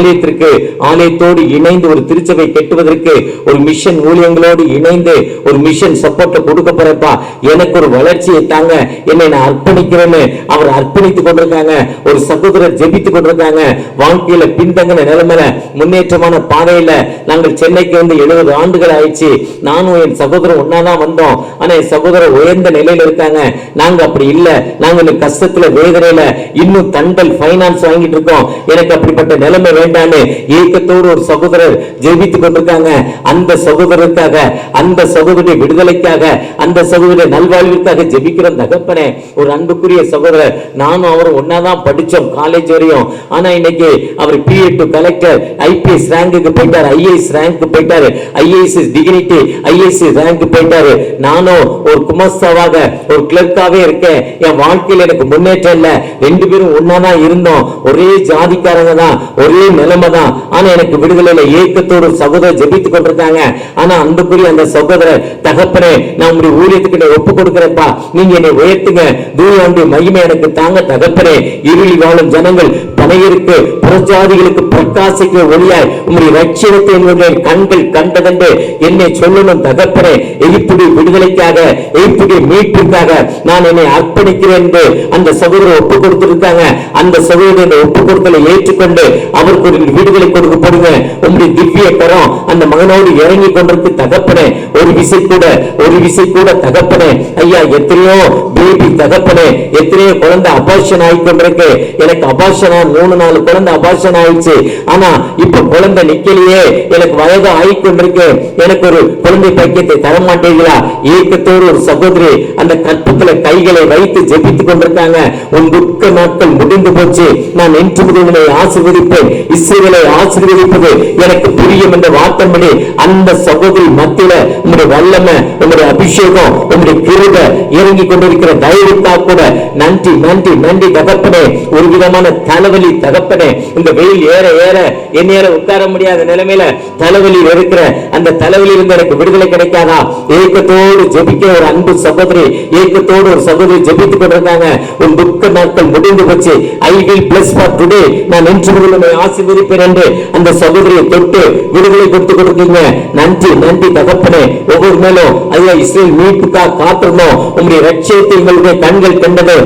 ஆலயத்தோடு இணைந்து ஒரு திருச்சபை கட்டுவதற்கு, ஒரு மிஷன் ஊழியங்களோடு இணைந்து ஒரு மிஷன் சப்போர்ட் கொடுக்க போறப்பா. எனக்கு ஒரு வளர்ச்சியை தாங்க, என்னை நான் அர்ப்பணிக்கிறேன்னு அவர் அர்ப்பணித்துக் கொண்டிருக்காங்க. ஒரு சகோதரர் ஜெபித்துக் கொண்டிருக்காங்க. வாழ்க்கையில பின்தங்கின நிலைமையில முன்னேற்றமான பாதையில நாங்கள் சென்னைக்கு வந்து 70 ஆண்டுகள் ஆயிடுச்சு. நானும் என் சகோதரர் ஒன்னாதான் வந்தோம். ஆனா என் சகோதரர் உயர்ந்த நிலையில இருக்காங்க, நாங்க அப்படி இல்ல. நாங்க கஷ்டத்துல வேதனையில இன்னும் தண்டல் பைனான்ஸ் வாங்கிட்டு இருக்கோம். எனக்கு அப்படிப்பட்ட நிலைமை வேண்டான்னு ஏக்கத்தோடு ஒரு சகோதரர் ஜெபித்துக் கொண்டிருக்காங்க. அந்த சகோதரருக்காக, அந்த சகோதரருடைய விடுதலைக்காக, அந்த சகோதரருடைய நல்வாழ்விற்காக ஜெபிக்கிறோம் தகப்பனே. ஒரு அன்புக்குரிய சகோதரர், நானும் அவரும் ஒன்னாதான் படிச்சோம் காலேஜ் வரையும். ஆனா இன்னைக்கு அவர் PA to collector, IPS rank போயிட்டாரு, IAS ரேங்க்கு போயிட்டாரு, IAS டிகினிட்டி IAS ரேங்க் போயிட்டாரு. நானும் ஒரு குமஸ்தாவாக ஒரு கிளர்க்காவே இருக்கேன். என் வாழ்க்கையில் எனக்கு முன்னேற்றம் இல்ல. 2 பேரும் ஒன்னாதான் இருந்தோம், ஒரே ஜாதிக்காரங்க தான், ஒரே நிலைமை தான். ஆனா எனக்கு விடுதலையில ஏக்கத்தோடு சகோதரர் ஜெபித்துக் கொண்டிருக்காங்க. ஆனா அந்த இருக்கக்கூடிய அந்த சகோதரர், தகப்பனே நான் உங்களுடைய ஊழியத்துக்கு ஒப்பு கொடுக்கிறேன்ப்பா, நீங்க என்னை உயர்த்துங்க, தூயாண்டு மகிமை எனக்கு தாங்க தகப்பனே. இருளில் வாழும் ஜனங்கள் பனையருக்கு புறஜாதிகளுக்கு பிரகாசிக்கிற ஒளியாய் உங்களுடைய ரட்சியத்தை என்னுடைய கண்கள் கண்டதென்று என்னை சொல்லணும் தகப்பனே. எகிப்துடைய விடுதலைக்காக, எகிப்துடைய மீட்புக்காக நான் என்னை அர்ப்பணிக்கிறேன் என்று அந்த சகோதரர் ஒப்பு கொடுத்திருக்காங்க. அந்த சகோதரர் ஒப்பு கொடுத்தலை ஏற்றுக்கொண்டு அவருக்கு ஒரு விடுதலை கொடுக்கப்படுங்க. உங்களுடைய திவ்ய கரம் அந்த மகனோடு இறங்கி கொண்டிருக்கு தகப்பனே. ஒரு விசை கூட தகப்பனே. ஐயா, எத்தனையோ பேபி தகப்பனே, எத்தனையோ குழந்தை அபார்ஷன் ஆகி கொண்டிருக்கு. எனக்கு அபார்ஷனா 3-4 குழந்தை அபார்ஷன் ஆயிடுச்சு. ஆனா இப்ப குழந்தை நிக்கலையே, எனக்கு வயது ஆகி கொண்டிருக்கு, எனக்கு ஒரு குழந்தை பைக்கியத்தை தர மாட்டீங்களா? ஏக்கத்தோடு ஒரு சகோதரி அந்த கற்பத்துல கைகளை வைத்து ஜெபித்துக் கொண்டிருக்காங்க. உன் துக்க நாட்கள் முடிந்து போச்சு, நான் என்று முதலை ஆசீர்வதிப்பேன், இஸ்ரவேலை ஆசீர்வதிப்பது எனக்கு பிரியம் என்ற வார்த்தைப்படி அந்த சகோதரி மத்தியில உங்களுடைய வல்லமை, உங்களுடைய அபிஷேகம், உங்களுடைய கிருபை இறங்கி கொண்டிருக்கிற தயவுக்காக கூட நன்றி நன்றி நன்றி தகப்பனே. ஒரு விதமான தலைவலி தகப்பனே, இந்த வெயில் ஏற ஏற என்னால உட்கார முடியாத நிலைமையில தலைவலி இருக்கிற அந்த தலைவலி இருந்து எனக்கு விடுதலை கிடைக்காதா? ஏக்கத்தோடு ஜெபிக்கிற ஒரு அன்பு சகோதரி, ஏக்கத்தோடு ஒரு சகோதரி ஜெபித்துக் கொண்டிருந்தாங்க. உன் துக்க நாட்கள் முடிந்து போச்சு, I will plus for today, நான் என்று முதலை ஆசீர்வதிப்பேன் என்று அந்த சகோதரியை தொட்டு விடுதலை கொடுத்து கொடுத்தீங்க. நன்றி நன்றி தகப்பனே. ஒவ்வொரு மேலும் ஐயா இஸ்ரேல் மீட்புக்காக காத்திருந்தோம். உங்களுடைய ரட்சியத்தை எங்களுடைய கண்கள் கண்டது.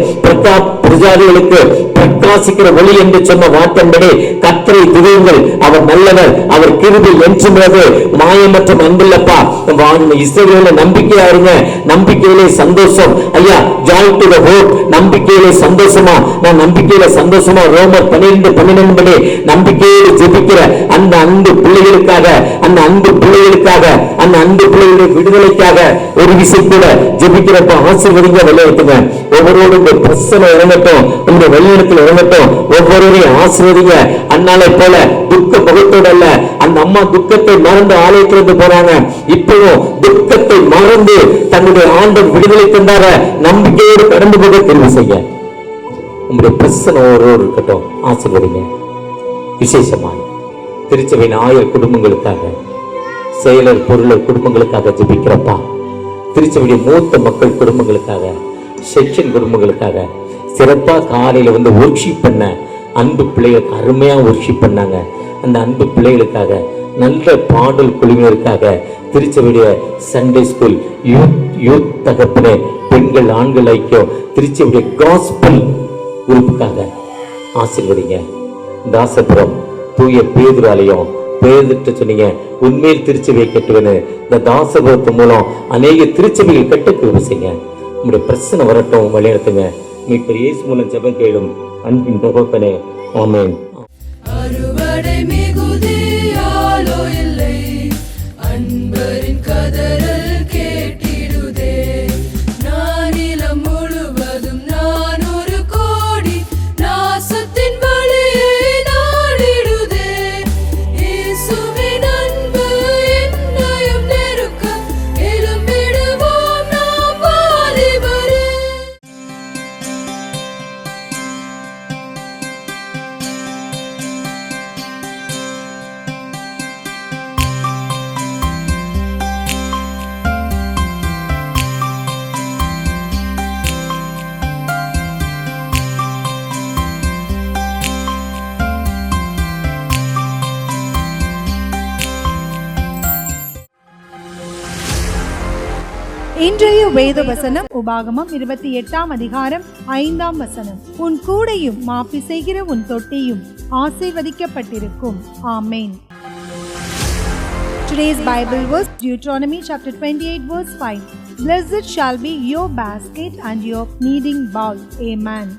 பிரஜாதிகளுக்கு பிரகாசிக்கிற ஒளி என்று சொன்ன வார்த்தைப்படி கர்த்தரை துதியுங்கள், அவர் நல்லவர், அவர் கிருபை என்றும் மாயமற்ற அன்பில்லப்பா. இஸ்ரவேலில நம்பிக்கையா இருங்க, நம்பிக்கையிலே சந்தோஷம். ஐயா, ஜாய் டு தி ஹோப், நம்பிக்கையிலே சந்தோஷமா. நான் நம்பிக்கையில சந்தோஷமா ரோமர் 12:12 நம்பிக்கையோடு ஜெபிக்கிற அந்த அன்பு பிள்ளைகளுக்காக, அந்த அன்பு பிள்ளைகளுக்காக, அந்த அன்பு பிள்ளைகளுடைய விடுதலைக்காக ஒரு விசை கூட ஜெபிக்கிறப்ப ஆசீர்வதிங்க, விளையாட்டுங்க. ஒவ்வொருவரும் இந்த பிரச்சனை இறங்கட்டும், இந்த வெளியிடத்தில் இறங்கட்டும், ஒவ்வொருவரையும் ஆசீர்வதிங்க. அண்ணாலை போல துக்க முகத்தோடு அல்ல, அந்த அம்மா துக்கத்தை மறந்து ஆலயத்திலிருந்து போறாங்க. இப்பவும் துக்கத்தை மறந்து தன்னுடைய ஆண்டவர் விடுதலை தந்தார நம்பிக்கையோடு கடந்து போக தெரிவு செய்ய உங்களுடைய பிரச்சனை ஒவ்வொரு இருக்கட்டும், ஆசீர்வதிங்க. விசேஷமாய் திருச்சபையின் 1000 குடும்பங்களுக்காக, செயலர் பொருளர் குடும்பங்களுக்காக ஜெபிக்கிறப்பா. திருச்சபையுடைய மூத்த மக்கள் குடும்பங்களுக்காக, செக்ஷன் குடும்பங்களுக்காக, சிறப்பா காலையில வந்து ஒர்க்ஷிப் பண்ண அன்பு பிள்ளைகளுக்கு அருமையா ஒர்க்ஷிப் பண்ணாங்க. அந்த அன்பு பிள்ளைகளுக்காக, நல்ல பாடல் குழுவினருக்காக, திருச்சபையுடைய சண்டே ஸ்கூல் யூத் தகப்பனே, பெண்கள் ஆண்கள் ஐக்கியம், திருச்சபையுடைய காஸ்பல் குரூப்புக்காக ஆசீர்வதிங்க. தாசபுரம் தூய பேதுரு ஆலயம் பேதிட்டு சொன்னீங்க, உண்மையில் திருச்சபையை கட்டுவேன்னு. இந்த தாசபுரத்து மூலம் அநேக திருச்சபைகள் கட்ட கிருபை செய்யுங்க. உங்களுடைய பிரச்சனை வரட்டும், வழிநடத்துங்க. மீட்பர் இயேசு மூலம் ஜெபம் கேளும் அன்பின் தகப்பனே, ஆமென். அறுவடை மிகுதியாலோ இல்லை, அன்பரின் கதறல் கேட்டிடுதே. நானிலம் முழுவதும் 400 கோடி நாசத்தின் வழியை நாடிடுதே. இயேசுவின் அன்பு என்னையும் நெருக்க, எழும்பிடுவோம் நாம் வாலிபரே. இன்றைய வேத வசனம் உபாகமம் 28 அதிகாரம் 5 வசனம். உன் கூடையும் மாப்பி செய்கிற உன் தொட்டியும் ஆசீர்வதிக்கப்பட்டிருக்கும். ஆமென். Today's Bible verse, Deuteronomy chapter 28 verse 5. Blessed shall be your basket and your kneading bowl. Amen.